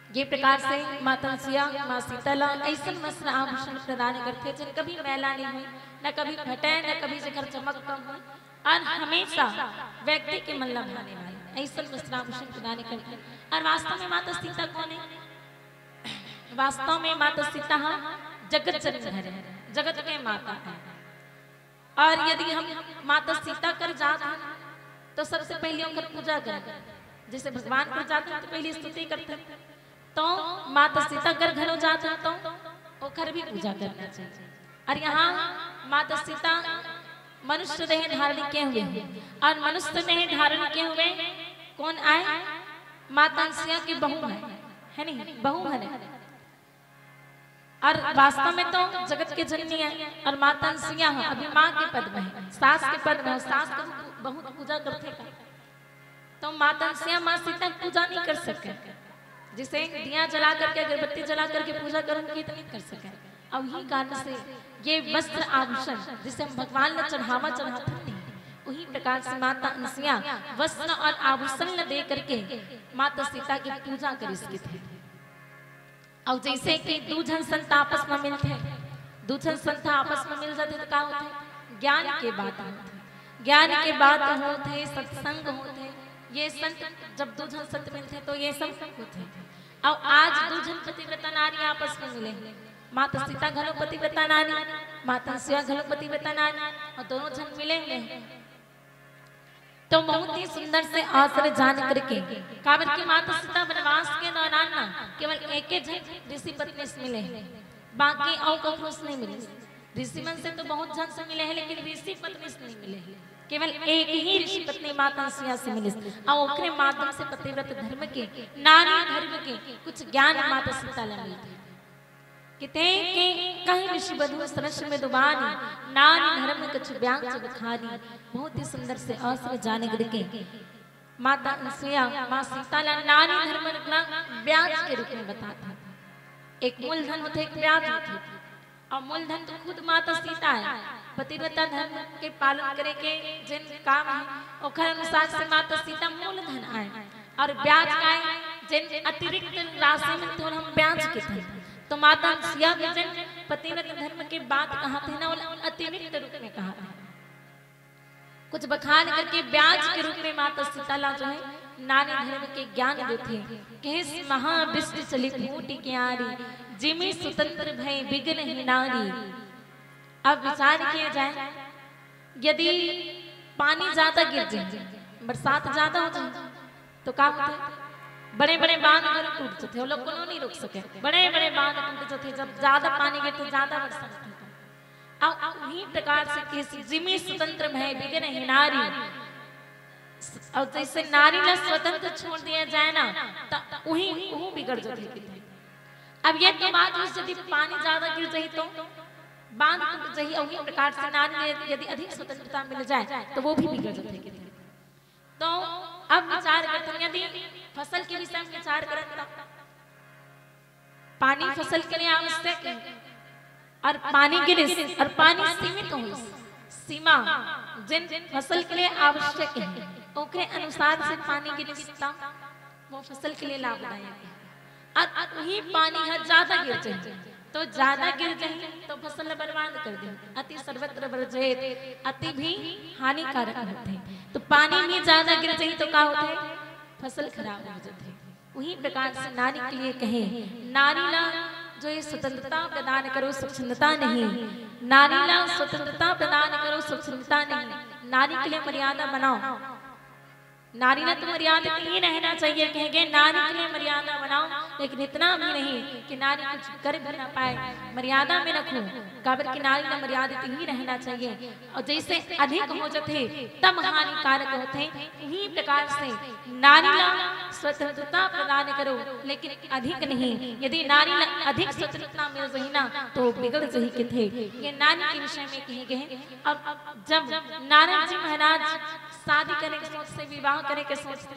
ये प्रकार से माता सिया माँ सीतला ऐसा वस्त्र आभूषण प्रदान करते जिन कभी मैला नहीं हुई, न कभी फटे, न कभी जिगर चमक कम हुई, और हमेशा व्यक्ति के मन लभाने वाले ऐसा वस्त्र आभूषण प्रदान करते। और वास्तव में माता सीता कौन है? वास्तव में माता सीता जगत जननी है, जगत के माता है। और यदि हम माता सीता कर जाते हैं तो सबसे पहले उनकी पूजा करें, जैसे भगवान पर जाते हैं तो पहले स्तुति करते हैं, तो माता सीता कर घर जाते हैं तो ओकर भी पूजा करना चाहिए। और यहाँ माता सीता मनुष्य देह धारण किए हुए हैं, और मनुष्य देह धारण किए हुए कौन आए? माता सिया की बहू है नहीं, बहू है। और वास्तव में तो जगत के जननी है, और माता सिया अभी माँ के पद में है, सास के पद में, सास को बहुत पूजा करते का, तो माता सिया माँ सीता पूजा नहीं कर सके, जिसे दिया जला करके अगरबत्ती जला करके पूजा करूंगी तो नहीं कर सके। अब यही कारण से ये वस्त्र आभूषण जिसे हम भगवान ने चढ़ावा चढ़ाते नहीं, वही प्रकार से माता अनसुया वस्त्र और आभूषण दे करके माता सीता की पूजा कर इसकी थी। और जैसे कि दो जन संत आपस में मिलते हैं, दो जन संत आपस में मिल जाते तो क्या होता है? ज्ञान के बात होते, ज्ञान के बात होते, सत्संग होते, ये संत जब दो जन संत मिलते हैं तो ये सब होते हैं। और आज दो जन पतिव्रता नारी आपस में मिले, माता सीता घलो पतिव्रता नारी, माता सिया घलो पतिव्रता नारी, और दोनों जन मिलेंगे तो बहुत ही सुंदर से आश्चर्य जान करके काबर की माता सीता वनवास के दौरान ना केवल एक ही जन ऋषि पत्नी से मिले, बाकी और कौन से नहीं मिले। ऋषि मन से तो बहुत जन से मिले हैं, लेकिन ऋषि पत्नी से नहीं मिले, केवल एक ही ऋषि पत्नी माता सिया से मिले, और ओकरे माध्यम से पतिव्रत धर्म के, नारी धर्म के कुछ ज्ञान माता सीता ला मिलते। किते के कहीं ऋषि बधु सरस में दुबानी, नारी धर्म कुछ ब्यांग बखारी। बहुत ही सुंदर से आश्चर्य जाने करके माता सिया माँ सीता ला नारी धर्म का ब्याज के रूप में बताता। एक मूलधन होते, एक ब्याज होते, और मूलधन तो खुद माता सीता है, पतिव्रता धर्म के पालन करे के जिन काम है ओखर अनुसार से माता सीता मूलधन आए, और ब्याज का जिन अतिरिक्त राशि में तो हम ब्याज के थे, तो माता सिया भी जिन पतिव्रता धर्म के बात कहा थे ना, वो अतिरिक्त रूप में कहा था, कुछ बखान करके ब्याज के रूप में माता सीता ला जो है नारी धर्म के ज्ञान देते कि महाविष्ट चली फूटी क्यारी, जिमी स्वतंत्र भय विघ्न ही नारी। अब विचार किया जाए, यदि पानी ज्यादा गिर जाए, बरसात ज्यादा हो जाए तो क्या होता है? बड़े बड़े बांध अगर टूट जाते, वो लोग को नहीं रोक सके, बड़े बड़े बांध टूट जाते, जब ज्यादा पानी गिरते ज्यादा बरसात होती। अब उन्हीं प्रकार से किसी जिमी स्वतंत्र भय विघ्न ही नारी, और जैसे नारी ला स्वतंत्र छोड़ दिया जाए ना तो वही बिगड़ जाती। अब ये तो बात हुई यदि पानी ज्यादा गिर जाए तो बांध टूट जाए, और उसी प्रकार से नारी यदि अधिक स्वतंत्रता मिल जाए तो वो भी बिगड़ जाती। तो अब विचार करते हैं, यदि फसल के विषय में विचार करें तो पानी फसल के लिए आवश्यक है, और पानी गिरे और पानी सीमित हो, सीमा जिन फसल के लिए आवश्यक है ओकरे अनुसार से पानी गिरे वो फसल के लिए लाभदायक है। और वही पानी ज्यादा गिर जाए तो ज्यादा गिर जाए तो फसल बर्बाद कर दे, अति सर्वत्र वर्जेत, अति भी हानिकारक होते हैं। तो पानी भी ज्यादा गिर जाए तो क्या होते हैं? फसल खराब हो जाती है। वही प्रकार से नारी के लिए कहे, नारी ला जो ये स्वतंत्रता प्रदान करो स्वच्छंदता नहीं, नारी ला स्वतंत्रता प्रदान करो स्वच्छंदता नहीं, नारी के लिए मर्यादा बनाओ, नारी ने तो मर्यादा ही रहना चाहिए, कहेंगे नारी के लिए मर्यादा बनाओ, लेकिन इतना भी नहीं कि नारी कुछ कर भी ना पाए, मर्यादा में रखो। काबर की नारी ने मर्यादित ही रहना चाहिए, और जैसे अधिक हो जाते तब हानिकारक होते, इसी प्रकार से नारी ला स्वतंत्रता प्रदान करो, लेकिन अधिक नहीं। यदि नारी ला अधिक स्वतंत्रता मिल रही ना तो बिगड़ रही के थे। ये नारी के विषय में कहे गए। अब जब नारद जी महाराज शादी करने के सोच से, विवाह करने के सोच से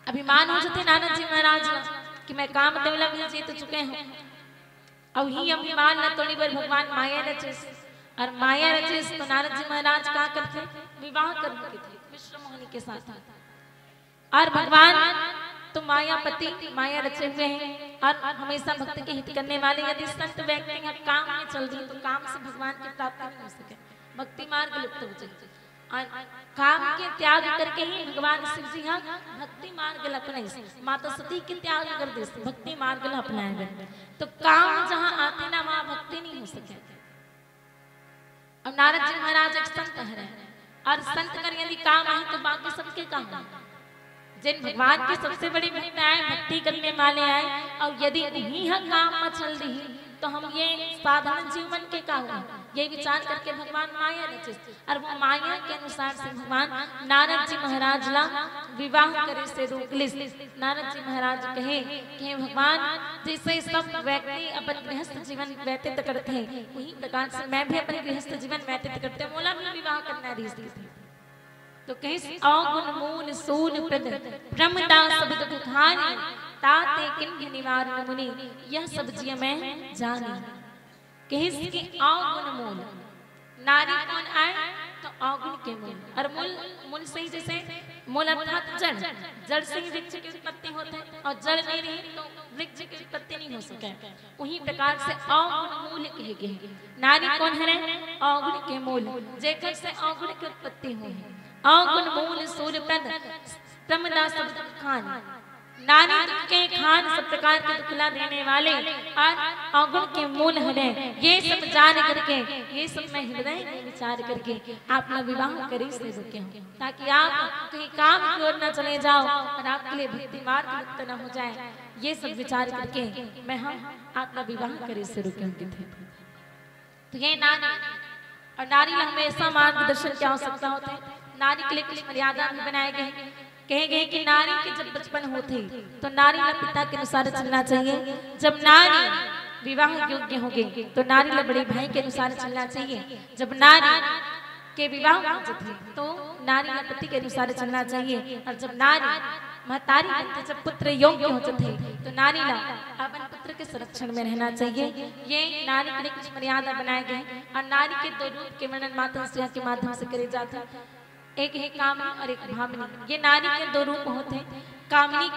अभिमान हो जाते नारद जी महाराज कि मैं काम देवला भी जीत चुके हैं, अब ही अभिमान न तोड़ी बर भगवान माया रचिस, और माया रचिस तो नारद जी महाराज क्या करते, विवाह करते थे विष्णु मोहिनी के साथ। और भगवान तो मायापति माया रचे हुए हैं, और हमेशा भक्त के हित करने वाले। यदि संत व्यक्ति काम में चल रही तो काम से भगवान की प्राप्ति नहीं हो सके, भक्ति मार्ग लुप्त हो जाए। और काम के त्याग करके ही भगवान शिव जी हाँ भक्ति मार्ग अपनाए, माता सती के त्याग कर दे भक्ति मार्ग अपनाए। तो काम जहाँ आते ना वहाँ भक्ति नहीं हो सके। अब नारद जी महाराज एक संत है, और संत कर यदि काम आए तो बाकी सबके काम है। जिन भगवान की सबसे बड़ी भक्त आए, भक्ति करने वाले आए, और यदि उन्हीं हम काम में चल रही तो हम ये साधारण जीवन के का हुआ, ये विचार करके भगवान माया रचे, और वो माया के अनुसार से भगवान नारद जी महाराज ला विवाह करे से रोक ले। नारद जी महाराज कहे कि भगवान जैसे सब व्यक्ति अपन गृहस्थ जीवन व्यतीत करते हैं, वही प्रकार से मैं भी अपन गृहस्थ जीवन व्यतीत करते हैं, मोला भी विवाह करना रीति थी। तो कहीं अवगुण मूल सूल प्रद ब्रह्मदा शब्द दुखानी ताते किन्ह निवारण मुनि, यह सब जिय मैं जानी। कहीं के अवगुण मूल, नारी कौन आए तो अवगुण के मूल, और मूल से ही जैसे मूल अर्थात जड़, जड़ से ही वृक्ष की उत्पत्ति होते हैं, और जड़ नहीं रही तो वृक्ष की उत्पत्ति नहीं हो सके। वही प्रकार से अवगुण मूल कहे गए। नारी कौन है, अवगुण के मूल, जेकर से अवगुण की उत्पत्ति हुई। अवगुण मूल सूर्य प्रद प्रमदा शब्द खान, नारी के खान सब प्रकार के दुखला देने वाले, और अवगुण के मूल है। ये सब जान करके, ये सब मैं हृदय में विचार करके आप लोग विवाह करें से रुके हो, ताकि आप कहीं काम की ओर न चले जाओ और आपके लिए भक्ति मार्ग मुक्त न हो जाए। ये सब विचार करके मैं आप लोग विवाह करें से रुके होंगे थे। तो ये नारी, और नारी हमेशा मार्गदर्शन की आवश्यकता होती है। नारी के लिए कुछ मर्यादा भी बनाए गए, कहे गए कि नारी के जब बचपन होते तो नारी ला पिता के अनुसार चलना चाहिए। जब नारी विवाह योग्य होगी तो नारी ला बड़े भाई के अनुसार चलना चाहिए। जब नारी के विवाह हो जाते तो नारी ला पति के अनुसार चलना चाहिए। और जब नारी महतारी बनते, जब पुत्र योग्य हो जाते तो नारी ला अपन पुत्र के संरक्षण में रहना चाहिए। ये नारी के लिए कुछ मर्यादा बनाए गए। और नारी के दो रूप के वर्णन माता के माध्यम से करे जाते, एक है कामनी और एक भामिनी। ये नारी के दो रूप होते हैं। कामनी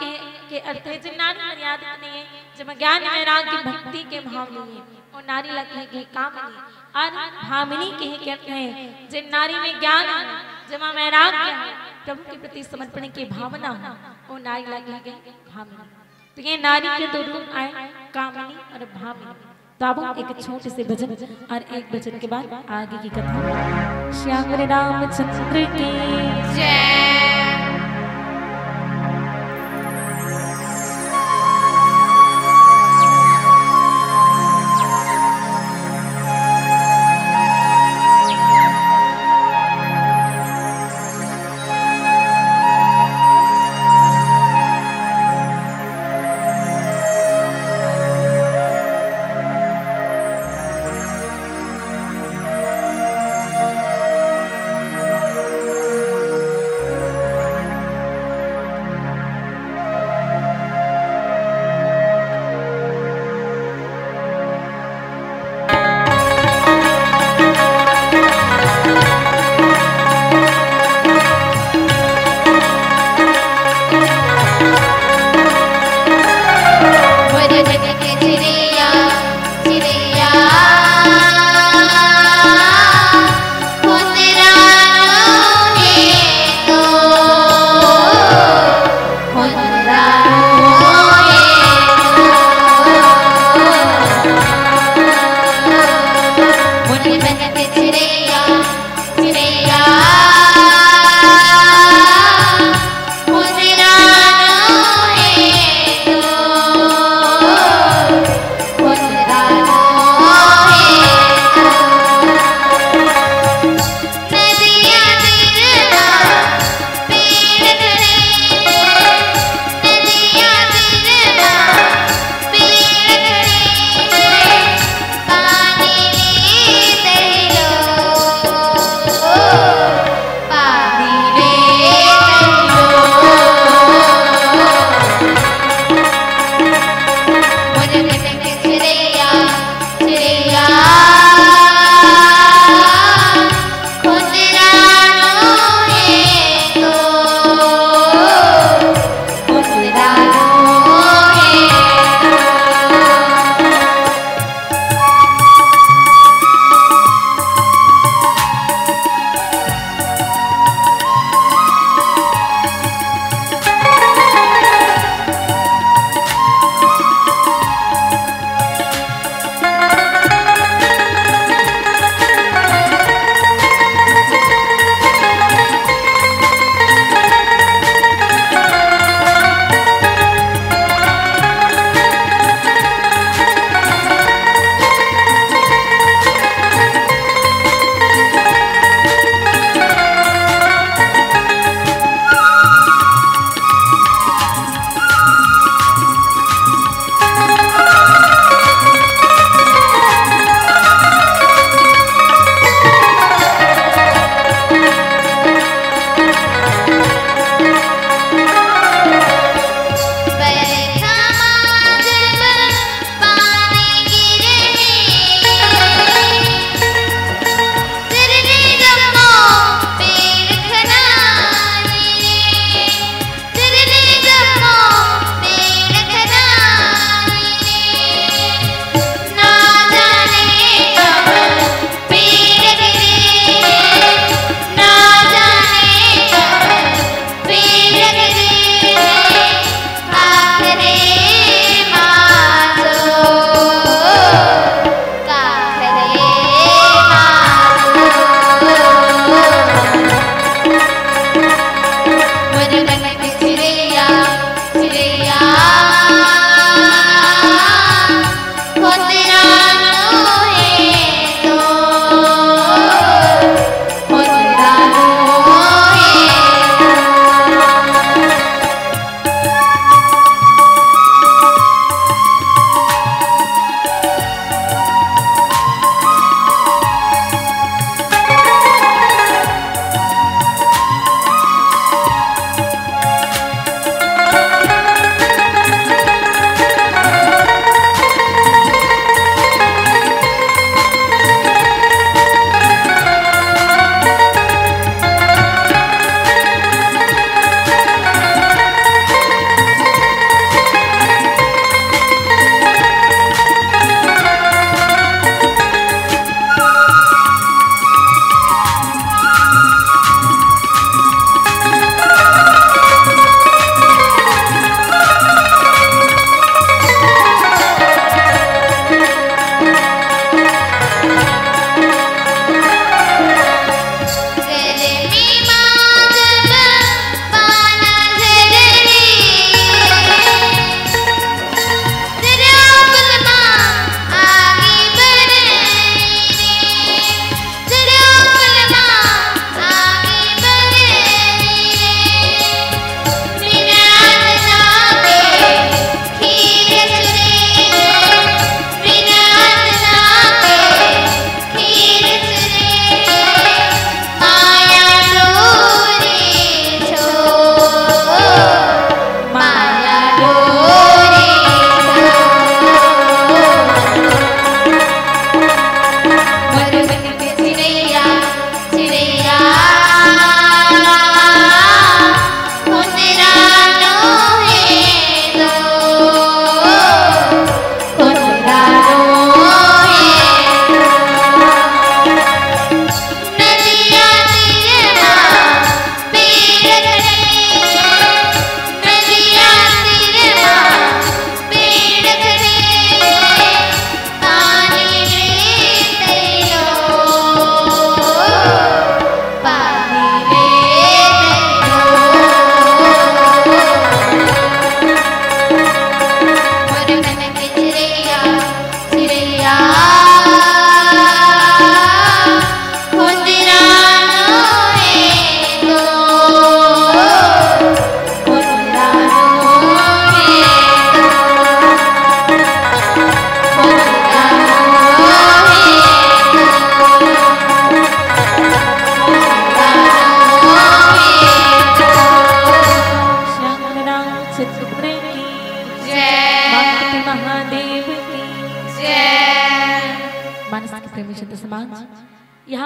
के अर्थ है जिन नारी मर्यादित नहीं है, जब ज्ञान वैराग्य भक्ति के भाव नहीं है, और नारी लगे के कामनी। और भामिनी के कहते हैं जिन नारी में ज्ञान है, जब वैराग्य है, प्रभु के प्रति समर्पण की भावना हो, वो नारी लगे गए भामिनी। तो ये नारी के दो रूप आए, कामनी और भामिनी। तो अब एक छोटे से भजन और एक भजन के बाद आगे की कथा। श्याम रामचंद्र की जय।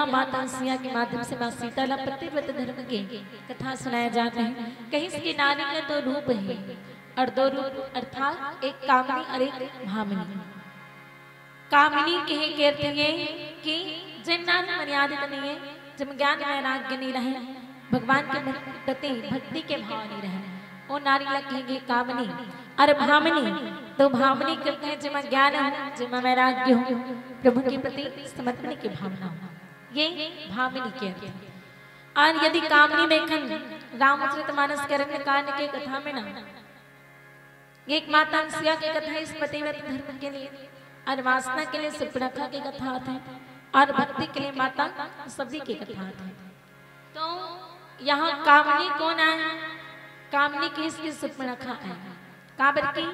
यहाँ माता सिया के माध्यम से माँ सीताला प्रतिव्रत धर्म के कथा सुनाया जाता है। कहीं इसकी नारी के दो रूप है और दो रूप अर्थात एक कामनी और एक भामिनी। कामनी के अर्थ ये कि जिन नारी मर्यादित नहीं है, जिन ज्ञान वैराग्य नहीं रहे, भगवान के प्रति भक्ति के भाव नहीं रहे, वो नारी कहेंगे कामनी। और भामिनी तो भामिनी करते हैं जिसमें ज्ञान हो, जिसमें वैराग्य हो, प्रभु के प्रति समर्पण की भावना हो, ये भामिनी के अर्थ है। और यदि कामनी देखें रामचरितमानस के अरण्यकांड के कथा में ना, एक माता सिया की कथा इस पतिव्रत धर्म के लिए और वासना के लिए सुपर्णखा की कथा आते हैं और भक्ति के लिए माता सबरी की कथा आते हैं। तो यहाँ कामनी कौन आया? कामनी की इसकी सुपर्णखा है। काबर की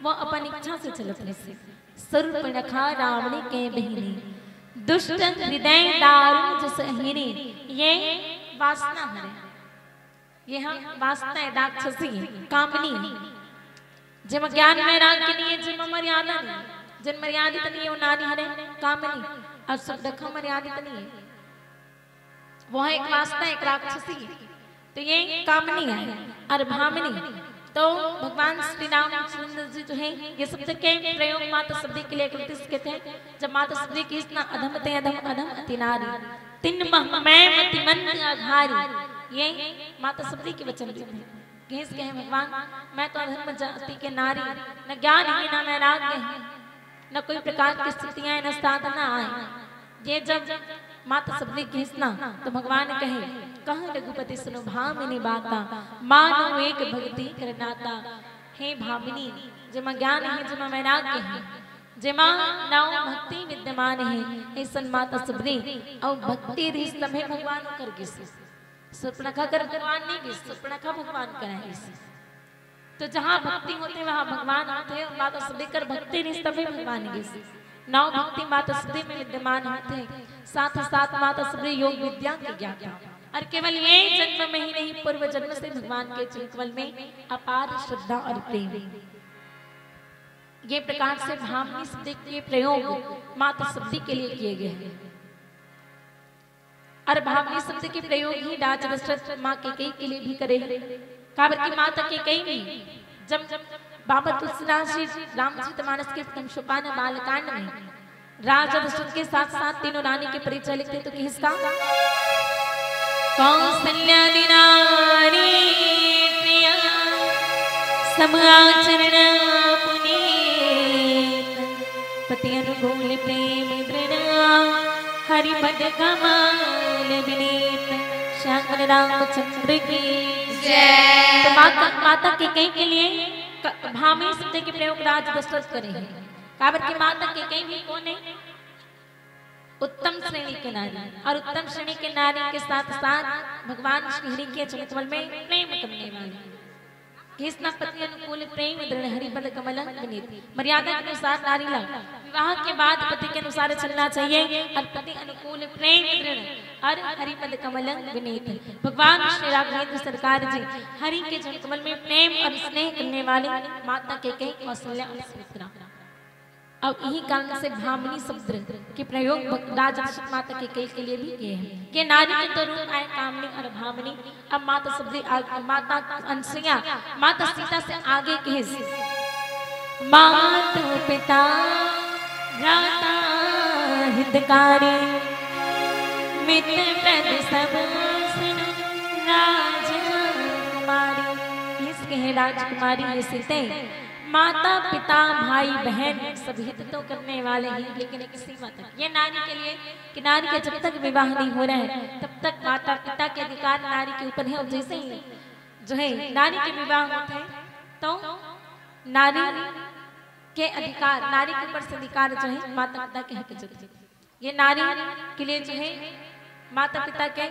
वो अपन इच्छा से चलत रही से सुपर्णखा रावणी के बहिनी, दुष्ट हृदय दारुण जस अहिनी। ये वासना है, ये हम वासना है राक्षसी कामनी। जिम ज्ञान वैराग्य नहीं है, जिम मर्यादा नहीं, जिन मर्यादित नहीं है वो नारी हरे कामनी। और सुपर्णखा मर्यादित नहीं है, वो है एक वासना एक राक्षसी। तो ये कामनी है। और भामिनी तो भगवान श्री रामचंद्र जी जो है ये शब्द के प्रयोग माता सबरी के लिए करते थे। जब माता सबरी की इतना अधम ते अधम अधम अति नारी तिन मैं मति मन आघारी, ये माता सबरी के वचन थे। कहें कहे भगवान मैं तो अधर्म जाति के नारी, न ज्ञान है न वैराग्य है, न कोई प्रकार की स्थितियां न साधना आए। ये जब माता सबरी घिसना तो भगवान कहे कह रघुपति सुनो भामिनी बाता, मानो एक भक्ति करनाता। हे भामिनी जिमा ज्ञान है, जिमा वैराग्य है, जिमा नौ भक्ति विद्यमान है, ऐसा माता सबरी और भक्ति रिस तमें भगवान कर गिसी। सुपर्णखा कर भगवान नहीं गिस, सुपर्णखा भगवान कराए। तो जहाँ भक्ति होते वहाँ भगवान होते हैं। माता सबरी कर भक्ति रिस तमें भगवान गिस। नौ भक्ति माता सबरी में विद्यमान होते हैं, साथ साथ माता सबरी योग विद्या की ज्ञाता। और केवल ये जन्म में ही नहीं, पूर्व जन्म से भगवान के चिंतन में अपार श्रद्धा और प्रेम। ये प्रकार से भामिनी शब्द के प्रयोग माता सबरी के लिए किए गए हैं। और भामिनी शब्द के प्रयोग ही राजा दशरथ माँ कैकेयी के लिए भी करे। काबर की माता कैकेयी भी जब बाबा तुलसीदास रामचरितमानस के प्रथम सोपान बालकांड में राजा दशरथ के साथ साथ तीनों रानी के परिचय लिखते तो किसका? कौसल्या नारी प्रिया समाचरण पुनीत, पति अनुकूल प्रेम दृढ़, हरिपद कमाल विनीत, श्यामल रामचंद्र की जय। तो माता कैकेयी के लिए भामिनी शब्द के प्रयोग राजा दशरथ करे हैं। काबर की माता कैकेयी भी कौन है? उत्तम श्रेणी के नारी। और उत्तम श्रेणी के नारी के साथ साथ भगवान श्री हरि के चिंतन में प्रेम करने वाले, कृष्ण पति अनुकूल प्रेम दृढ़, हरिपद कमल विनीत। मर्यादा के अनुसार नारी ला विवाह के बाद पति के अनुसार चलना चाहिए। और पति अनुकूल प्रेम दृढ़ और हरिपद कमल विनीत। भगवान श्री राघवेंद्र सरकार जी हरि के चिंतन में प्रेम और स्नेह करने वाले माता कैकेयी कौशल्या और सुमित्रा। अब यही कारण से भामिनी शब्द के प्रयोग राजा दशरथ माता कैकेयी के लिए भी किए हैं। कि नारी के दो रूप आए कामनी और भामिनी। अब माता सबरी माता अनसुईया माता सीता से आगे के माता पिता भ्राता हितकारी, मित्र प्रद सब सुनो राजकुमारी। इसके हैं राजकुमारी ये सीते माता पिता भाई बहन सब हित तो करने वाले हैं, लेकिन एक सीमा तक। ये नारी के लिए कि नारी के जब तक विवाह नहीं हो रहा है तब तक माता पिता के अधिकार नारी के ऊपर है। और जैसे ही जो है नारी के विवाह होते हैं तो नारी के अधिकार, नारी के ऊपर से अधिकार जो है माता पिता के हक जुड़ते। ये नारी के लिए जो है माता पिता के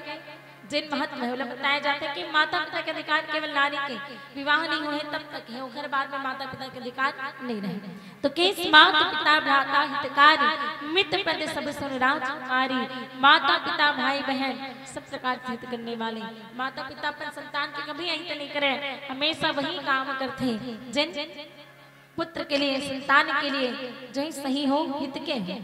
जिन महत्व है बताया जाता है कि माता पिता के अधिकार केवल नारी के विवाह नहीं हुए तब तक है, उधर बाद में माता पिता के अधिकार नहीं रहे। तो केस माता पिता भ्राता हितकारी, मित्र प्रद सब सुन राजकुमारी, माता पिता भाई बहन सब प्रकार से हित करने वाले। माता पिता अपन संतान के कभी हित नहीं करे, हमेशा वही काम करते हैं जिन पुत्र के लिए संतान के लिए जो सही हो हित के हो।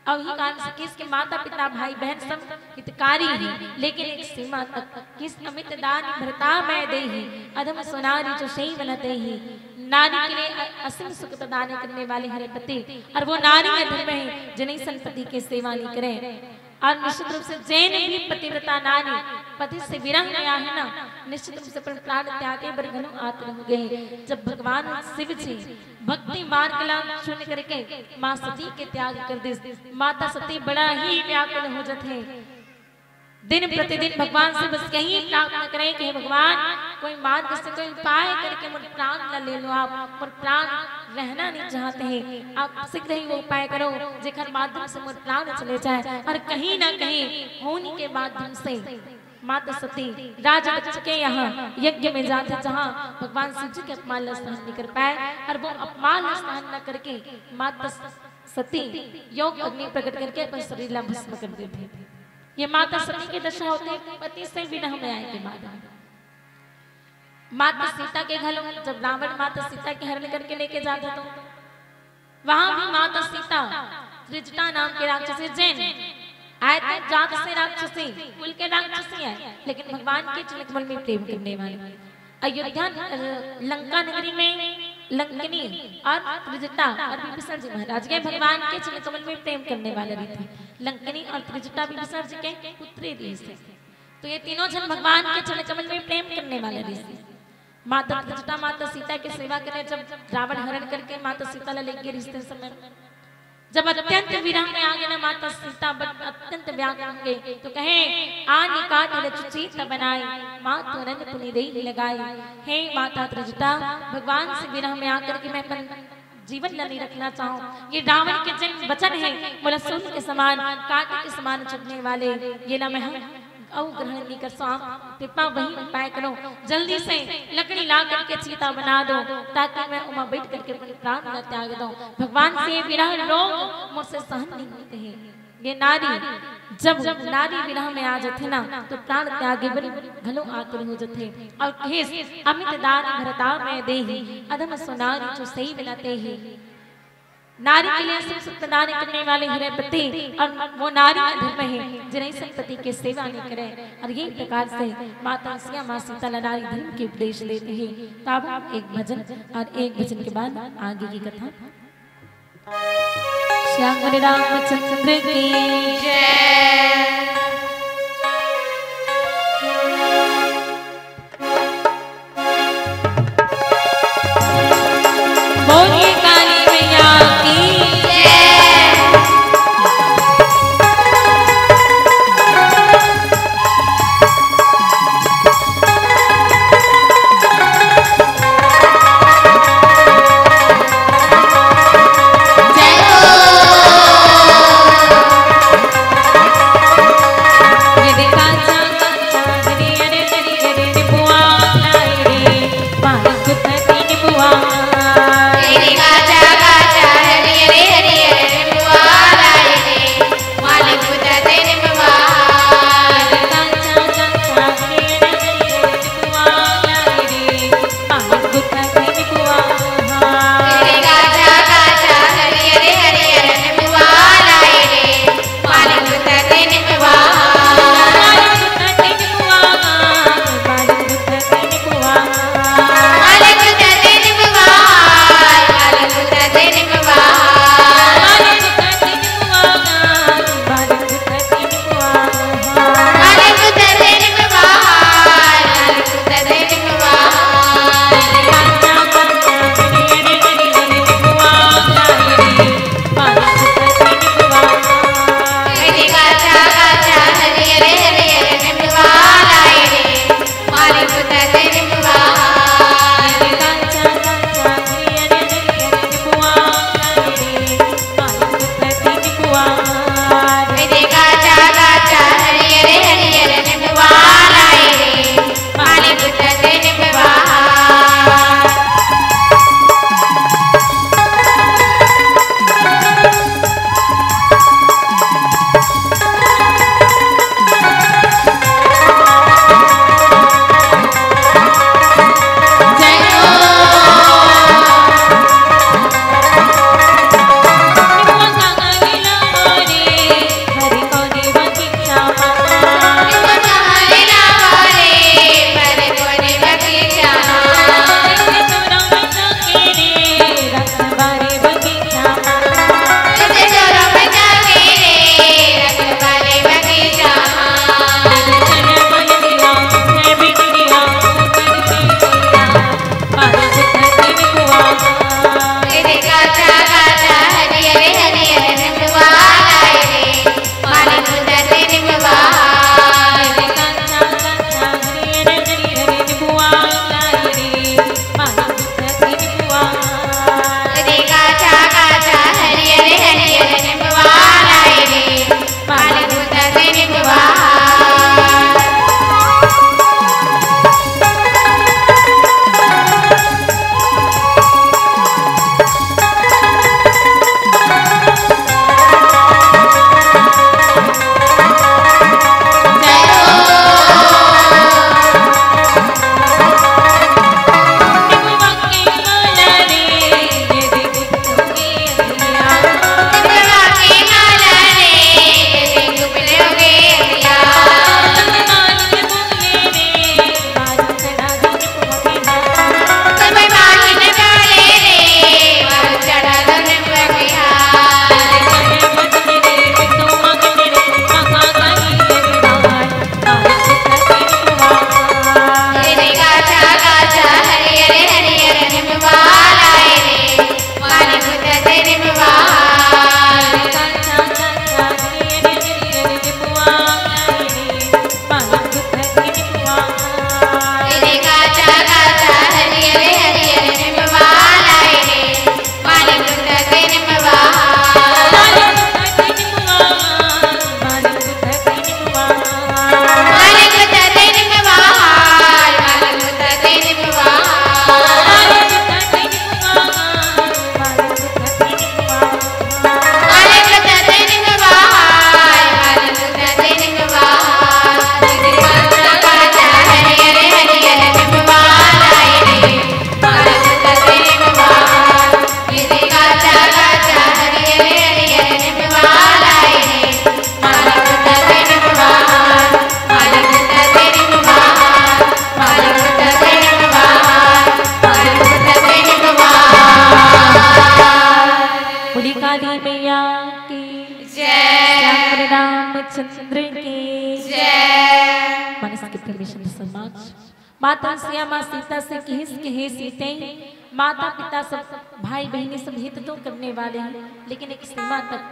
और ही कारण से किसके माता पिता भाई बहन सब हितकारी हैं, लेकिन एक सीमा तक किस अमित दान भरता मैं दे ही अधम सोनारी जो सही बनते ही। नारी के लिए असीम सुख प्रदान करने वाले हरे पति और वो नारी अधर्म है जिन्हें संपत्ति के सेवा नहीं करे। और निश्चित रूप से जैन भी पतिव्रता नारी पति से विरह गया है ना, निश्चित रूप से प्राण त्यागे बरगनु आत रह गए। जब भगवान शिव जी भक्ति मार्ग ला चुन करके माँ सती के त्याग कर दे, माता सती बड़ा ही व्याकुल हो जाते हैं। दिन प्रतिदिन भगवान से बस यही प्रार्थना करें कि भगवान कोई मार्ग से कोई उपाय करके मुझे प्राण न ले लो, आप पर प्राण रहना नहीं चाहते हैं, आप शीघ्र ही वो उपाय करो जेकर माध्यम से मुझे प्राण चले जाए। और कहीं ना कहीं होनी के माध्यम से माता सती राजा दक्ष के यहाँ यज्ञ में जाते जहाँ भगवान शिव जी के अपमान स्नान नहीं कर पाए और वो अपमान स्नान न करके माता सती योग अग्नि प्रकट करके अपने शरीर ला भस्म कर देते। ये माता सती की दशा होते पति से विरह में आए के बाद माता सीता के घर जब रावण माता सीता के हरण करके लेके जाता तो वहां भी माता सीता त्रिजटा नाम के राक्षसी जैन आए थे, जात से राक्षसी कुल के राक्षसी है, लेकिन भगवान के चरणकमल में प्रेम करने वाले। अयोध्या लंका नगरी में लंकिनी और त्रिजटा और विभीषण जी महाराज के भगवान के चरणकमल में प्रेम करने वाले भी थे। लंकिनी और त्रिजटा विभीषण जी के पुत्री थे, तो ये तीनों जन भगवान के चरणकमल में प्रेम करने वाले थे। माता त्रिजटा माता सीता की सेवा करें, जब रावण हरण करके माता सीता लेके रिश्ते समय जब अत्यंत विरह में आ गए ना माता सीता अत्यंत व्याकुल हो गए, तो कहे आनी काट रचित बनाई माँ तुरंत पुनि दे लगाई। हे माता त्रिजटा, भगवान से विरह में आकर के मैं अपन जीवन नहीं रखना चाहूँ। ये रावण के जन वचन है, बोला सूर्य के समान कांटे के समान चुभने वाले, ये ना मैं ग्रहण नहीं कर सकूं, कृपा वही उपाय करो, जल्दी से लकड़ी ला करके चिता बना दो ताकि मैं उमा बैठ करके अपने प्राण न त्याग दूं। भगवान से विरह रोग मुझसे सहन नहीं होते हैं। ये नारी जब नारी विरह में आ जाते ना तो प्राण त्यागे बड़ी घलो आतुर हो जाते। और अमित दान भरता मैं दे ही अधम सोनारी जो सही बनाते ही। नारी के लिए सिर्फ प्रदान करने वाले हरे पति और वो नारी अधर्म है जिन्हें संपत्ति के सेवा नहीं करे। और यही प्रकार से माता सिया माँ सीता नारी धर्म के उपदेश देते हैं। तो अब एक भजन और एक भजन के बाद आगे की कथा। श्याम रामचंद्र की जय। जिकर विषय समाज माता श्यामा सीता से कहे सीते माता पिता सब भाई बहनें सब हित तो करने वाले हैं, लेकिन एक सीमा तक,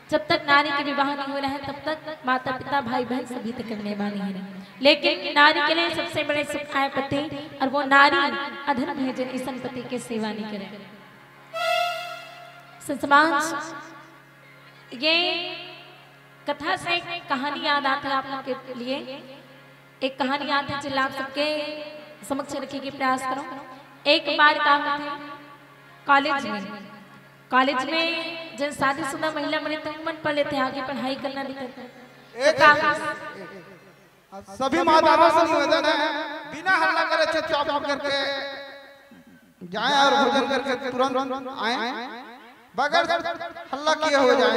जब तक नारी के विवाह नहीं हो रहा है तब तक माता पिता भाई बहन सब हित करने वाले हैं। लेकिन नारी के लिए सबसे बड़े सुख है पति, और वो नारी अधर्म है जिन इस पति के सेवा नहीं करे। समाज ये कथा से एक कहानी याद आती है आप लोग के लिए। एक कहानी याद है जिला आप सबके समक्ष रखने की प्रयास करो। एक बार काम थे कॉलेज में जब शादीशुदा महिला बने तो मन पढ़ लेते आगे पढ़ाई करना नहीं करते। सभी माताओं से निवेदन है बिना हल्ला करे चुपचाप करके जाएं और भोजन करके तुरंत आए, बगैर हल्ला किए हो जाए।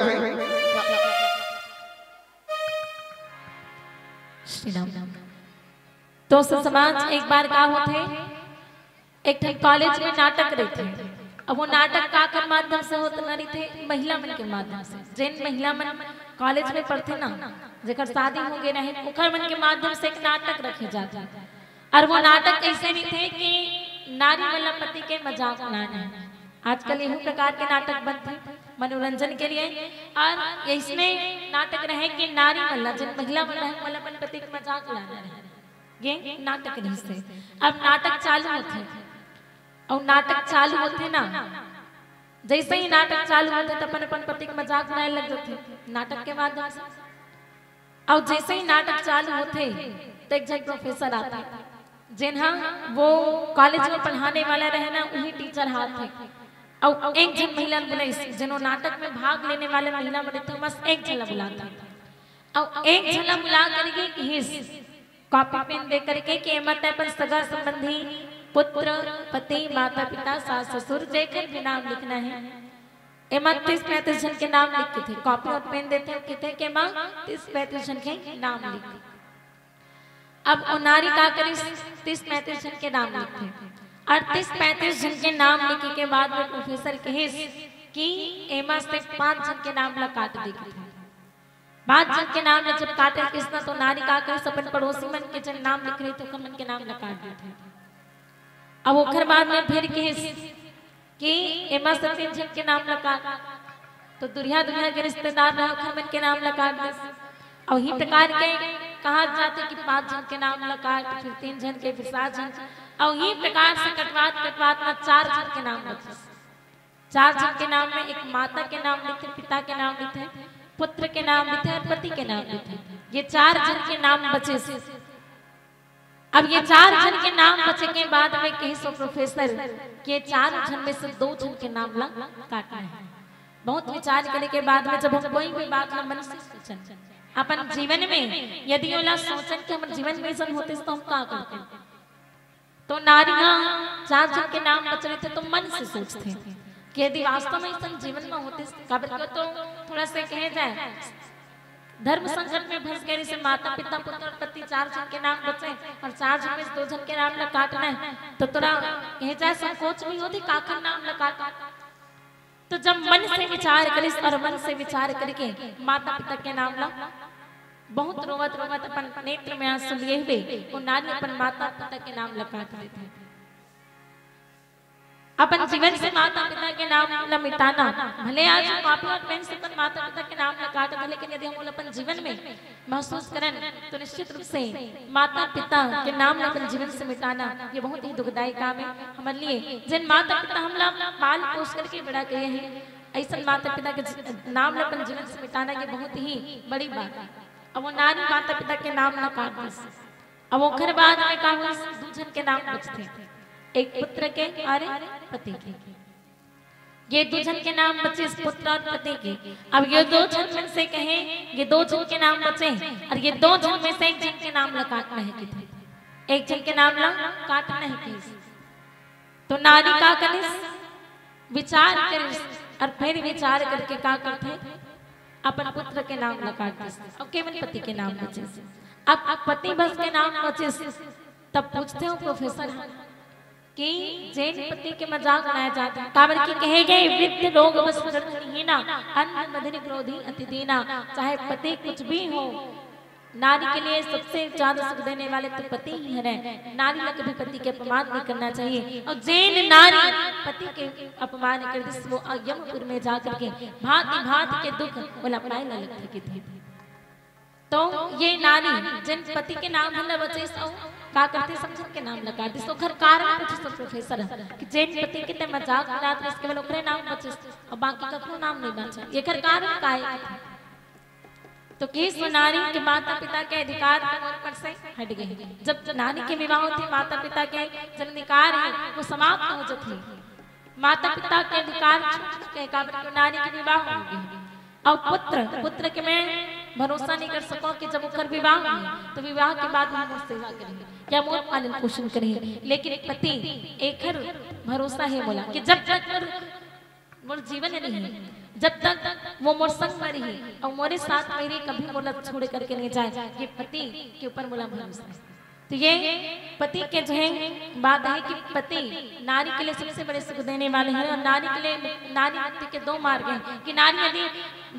श्री राम। तो समाज एक बार का होते एक कॉलेज में नाटक रहे थे। अब वो नाटक का कर माध्यम से होते नहीं थे, महिला मन के माध्यम से। जिन महिला मन कॉलेज में पढ़ते ना जेकर शादी हो गए रहे ओकर मन के माध्यम से एक नाटक रखे जाते, और वो नाटक ऐसे नहीं थे कि नारी वाला पति के मजाक उड़ाना। आजकल यही प्रकार के नाटक बनते मनोरंजन के लिए, और इसमें नाटक रहे कि नारी वाला जिन महिला वाला है वाला अपन पति के मजाक उड़ाना रहे। ये नाटक नहीं से। अब नाटक चालू होते और नाटक चालू होते ना, जैसे ही नाटक चालू होते तो अपन अपन पति के मजाक उड़ाने लग जाते नाटक के माध्यम से। और जैसे ही नाटक चालू होते तो एक जन प्रोफेसर आता जिन्हा वो कॉलेज में पढ़ाने वाला रहे ना वही टीचर हाथ थे, और एक जन महिला बोले जिन्हों नाटक में भाग लेने वाले महिला बने थे बस एक झलक बुलाता, और एक झलक बुला करके कॉपी पेन दे करके कि मत अपन सगा संबंधी पुत्र पति माता पिता सास ससुर जेकर भी नाम लिखना है। 30-35 जन के नाम लिखते थे, कॉपी और पेन देते कहते कि माँ 30-35 जन के नाम लिख। अब वो नारी का करी 30-35 जन के नाम लिखते, और 30-35 जन के नाम लिखने के बाद में प्रोफेसर कहे कि एमा से 5 जन के नाम ला काट देगी। 5 जन के नाम जब काटे किसना तो नारी का कर अपन पड़ोसी मन के जन नाम लिख रही तो मन के नाम ला काट देते। अब ओखर बाद में फिर कि एमा से 3 जन के नाम लगा तो दुनिया के रिश्तेदार रहे ओखर मन के नाम लगा दे। और ही प्रकार के कहा जाते कि 5 जन के नाम लगा, फिर 3 जन के, फिर 7 जन, और ही प्रकार से कटवात में 4 जन के नाम लिखे। 4 जन के नाम में एक माता के नाम लिखे, पिता के नाम लिखे, पुत्र के नाम लिखे और पति के नाम लिखे। ये 4 जन के नाम बचे। अब ये 4 जन के नाम बचे के बाद में कही सो प्रोफेसर के 4 जन में से 2 जन के नाम ला काटना है। बहुत विचार करने के बाद में जब हम कोई भी बात ला मन से सोचन अपन जीवन में यदि ओला सोचन के हमर जीवन में ऐसा होते तो हम का करते। तो नारियां 4 जन के नाम बच रहे थे तो मन से सोचते कि यदि वास्तव में ऐसा जीवन में होते कब्र तो थोड़ा से कहे जाए धर्म संकट में फंस गए से माता पिता पुत्र और पति 4 जन के नाम बचे और 4 जन में 2 जन के नाम ला काटना है तो तोरा कहे जाए संकोच भी होती काकर नाम ला काट। तो जब मन से विचार करिस और मन से विचार करके माता पिता के नाम ला बहुत रोवत रोवत अपन नेत्र में आंसू लिए हुए वो नारी अपन माता पिता के नाम ला काट देते। अपन जीवन से माता पिता के नाम ला मिटाना भले आज कॉपी और पेन से अपन माता पिता के नाम ला काट दे, लेकिन यदि हम अपन जीवन में महसूस करें तो निश्चित रूप से माता पिता के नाम ला अपन जीवन से मिटाना ये बहुत ही दुखदायी काम है हमारे लिए। जिन माता पिता हम ला पाल पोष करके बड़ा किए हैं ऐसा माता पिता के नाम ला अपन जीवन से मिटाना ये बहुत ही बड़ी बात है। अब वो नारी माता पिता के नाम ला काट दी। अब वो घर बाद में का हुआ 2 जन के नाम बचते, एक पुत्र के और पति के। ये 2 जन के नाम बचे पुत्र और पति के। अब ये 2 जन में से कहे ये 2 जन के नाम बचे और ये 2 जन में से 1 जन के नाम ला काटना है कितने 1 जन के नाम ला काटना है किस। तो नारी का करे विचार करे और फिर विचार करके का करते अपन पुत्र के नाम ला काटते और केवल पति के नाम बचे। अब पति बस के नाम बचे तब पूछते हो प्रोफेसर कि जैन पति के मजाक उड़ाया जाता है काबर की कहे गए वृद्ध रोग बस ना अन्न मदन क्रोधी अति दीना। चाहे पति कुछ भी हो नारी के लिए सबसे ज्यादा सुख देने वाले तो पति ही है। नारी ने कभी पति के अपमान नहीं करना चाहिए, और जैन नारी पति के अपमान कर दी वो यमपुर में जाकर के भांति भांति के दुख बोला पाए न लगते थे। तो ये नारी जिन पति के नाम भला बचे सो का करते समझन के नाम लगा दी सो घर कारण कुछ सब प्रोफेसर कि जैन पति के ते मजाक रात इसके वाले ओकरे नाम बचे और बाकी का नाम नहीं बचा, ये घर कारण का है। तो किस नारी के माता पिता के अधिकार पर से हट गए। जब नारी के विवाह होते माता पिता के जन्माधिकार है वो समाप्त हो जाते, माता पिता के अधिकार के कारण नारी के विवाह हो गए। और पुत्र के मैं भरोसा नहीं कर सको कि जब उकर विवाह हुई तो विवाह के बाद हम सेवा करेंगे क्या मोर पालन पोषण करेंगे, लेकिन पति एक भरोसा है बोला कि जब तक मोर जीवन नहीं है, जब तक वो मोर संग में रही और मोरे साथ मेरी कभी मोला छोड़ करके नहीं जाए, ये पति के ऊपर मोला भरोसा है। तो ये पति के जो है बात है कि पति नारी के लिए सबसे बड़े सुख देने वाले हैं। और नारी के लिए नारी मुक्ति के दो मार्ग हैं कि नारी यदि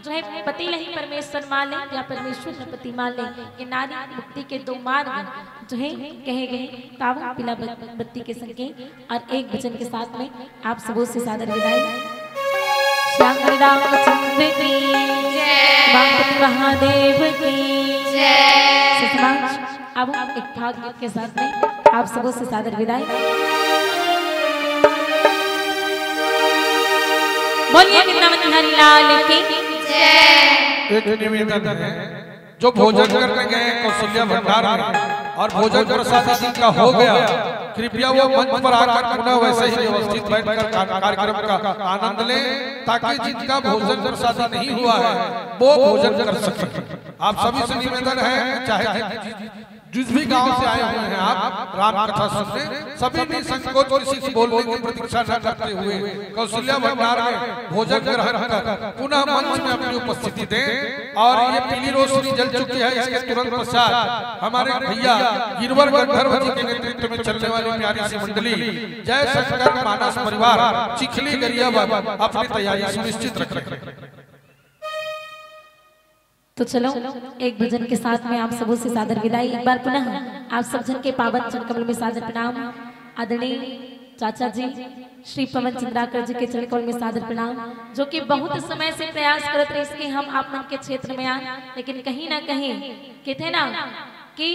जो है पति नहीं परमेश्वर मान ले या परमेश्वर ने पति मान ले, कि नारी मुक्ति के दो मार्ग जो है कहे गए कावा पिला बत्ती के संगे। और एक वचन के साथ में आप सबों से सादर विदाई। श्याम रामचंद्र की जय, बापति महादेव की जय। अब एक भाग गीत के साथ में आप सबों से सादर विदाई। बोलिए वृंदावन बिहारी लाल की जय। एक निवेदन है, जो भोजन करने गए कौशल्या भंडार में और भोजन प्रसाद जी का हो गया, कृपया वो मंच पर आकर पुनः वैसे ही व्यवस्थित बैठकर कार्यक्रम का आनंद लें, ताकि जिनका भोजन प्रसाद नहीं हुआ है वो भोजन कर सके। आप सभी से निवेदन है, चाहे जिस भी गांव से आए हुए हैं आप राम कथा सुनने, सभी निसंकोच किसी से बोलने की प्रतीक्षा न करते हुए कौशल्या भंडार में भोजन ग्रहण कर पुनः मंच में अपनी उपस्थिति दें। और ये पीली रोशनी जल चुकी है, इसके तुरंत पश्चात हमारे भैया गिरवर गंधर्व जी के नेतृत्व में चलने वाली प्यारी सी मंडली जय शंकर मानस परिवार चिखली गरियाबाद अपनी तैयारी सुनिश्चित रखें। तो चलो एक भजन के साथ में आप सबों से सादर विदाई। एक बार पुनः आप सब जन के पावन चरण कमल में सादर प्रणाम। आदरणीय चाचा जी श्री पवन चंद्राकर जी के चरण कमल में सादर प्रणाम, जो कि बहुत समय से प्रयास करते रहे इसके हम आप मन के क्षेत्र में आए, लेकिन कहीं ना कहीं कहते ना कि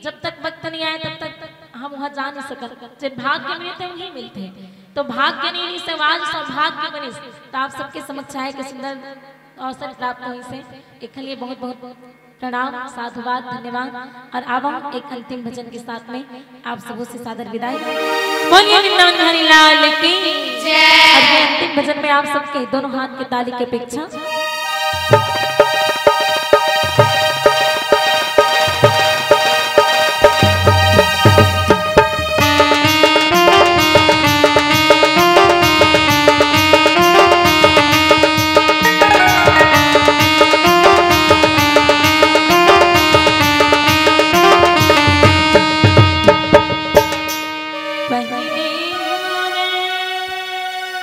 जब तक वक्त नहीं आए तब तक हम वहाँ जा नहीं सकते। जब भाग्य मिलते वही मिलते, तो भाग्य नहीं सवाल सौभाग्य बने। तो आप सबके समक्ष आए कि सुंदर अवसर प्राप्त हुई से एक लिए बहुत बहुत प्रणाम, साधुवाद, धन्यवाद। और अब हम एक अंतिम भजन के साथ में आप सबों से सादर विदाई। बोलिए वृंदावन बिहारी लाल की जय। और ये अंतिम भजन में आप सबके दोनों हाथ की ताली की अपेक्षा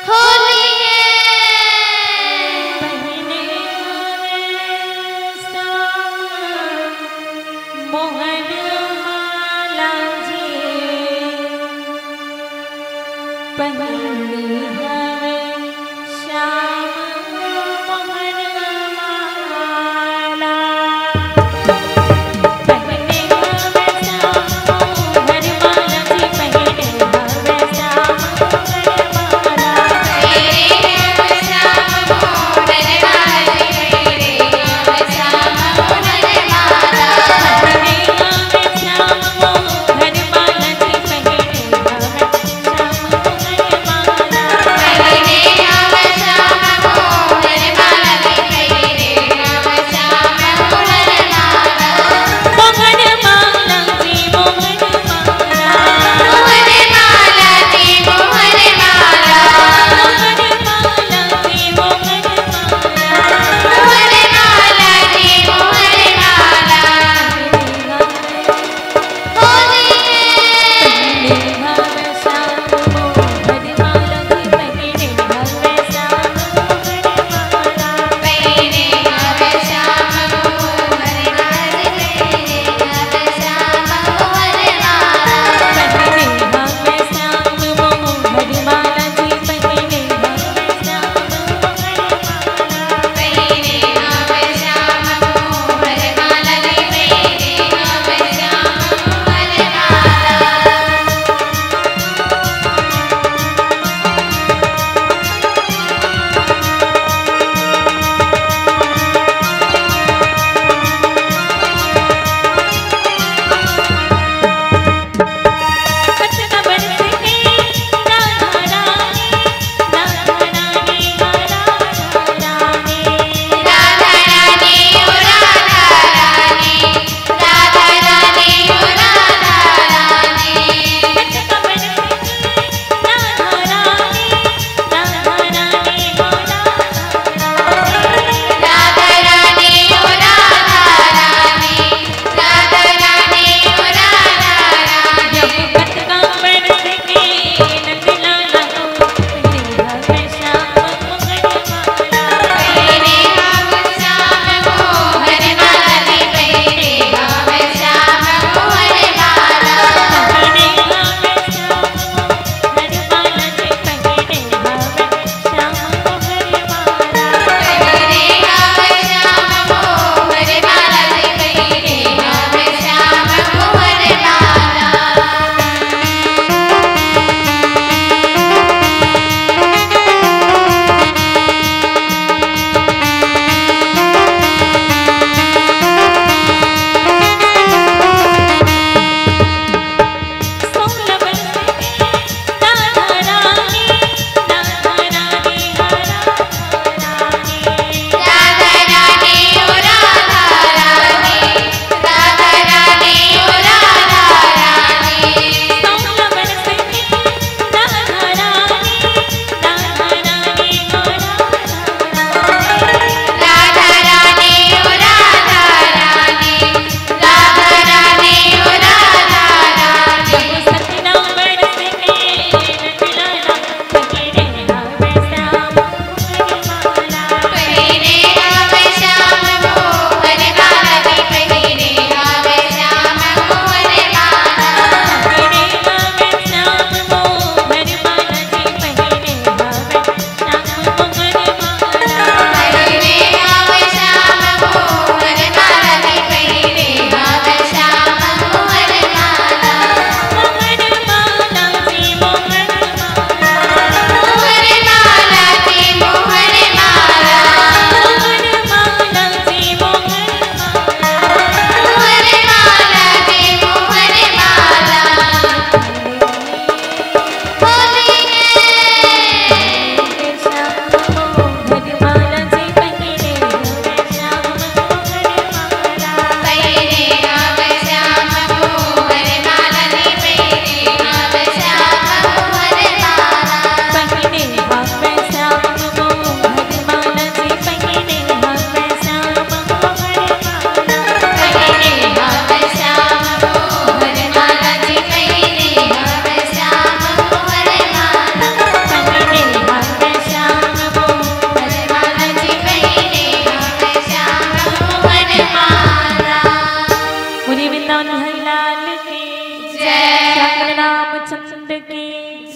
होली है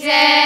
जय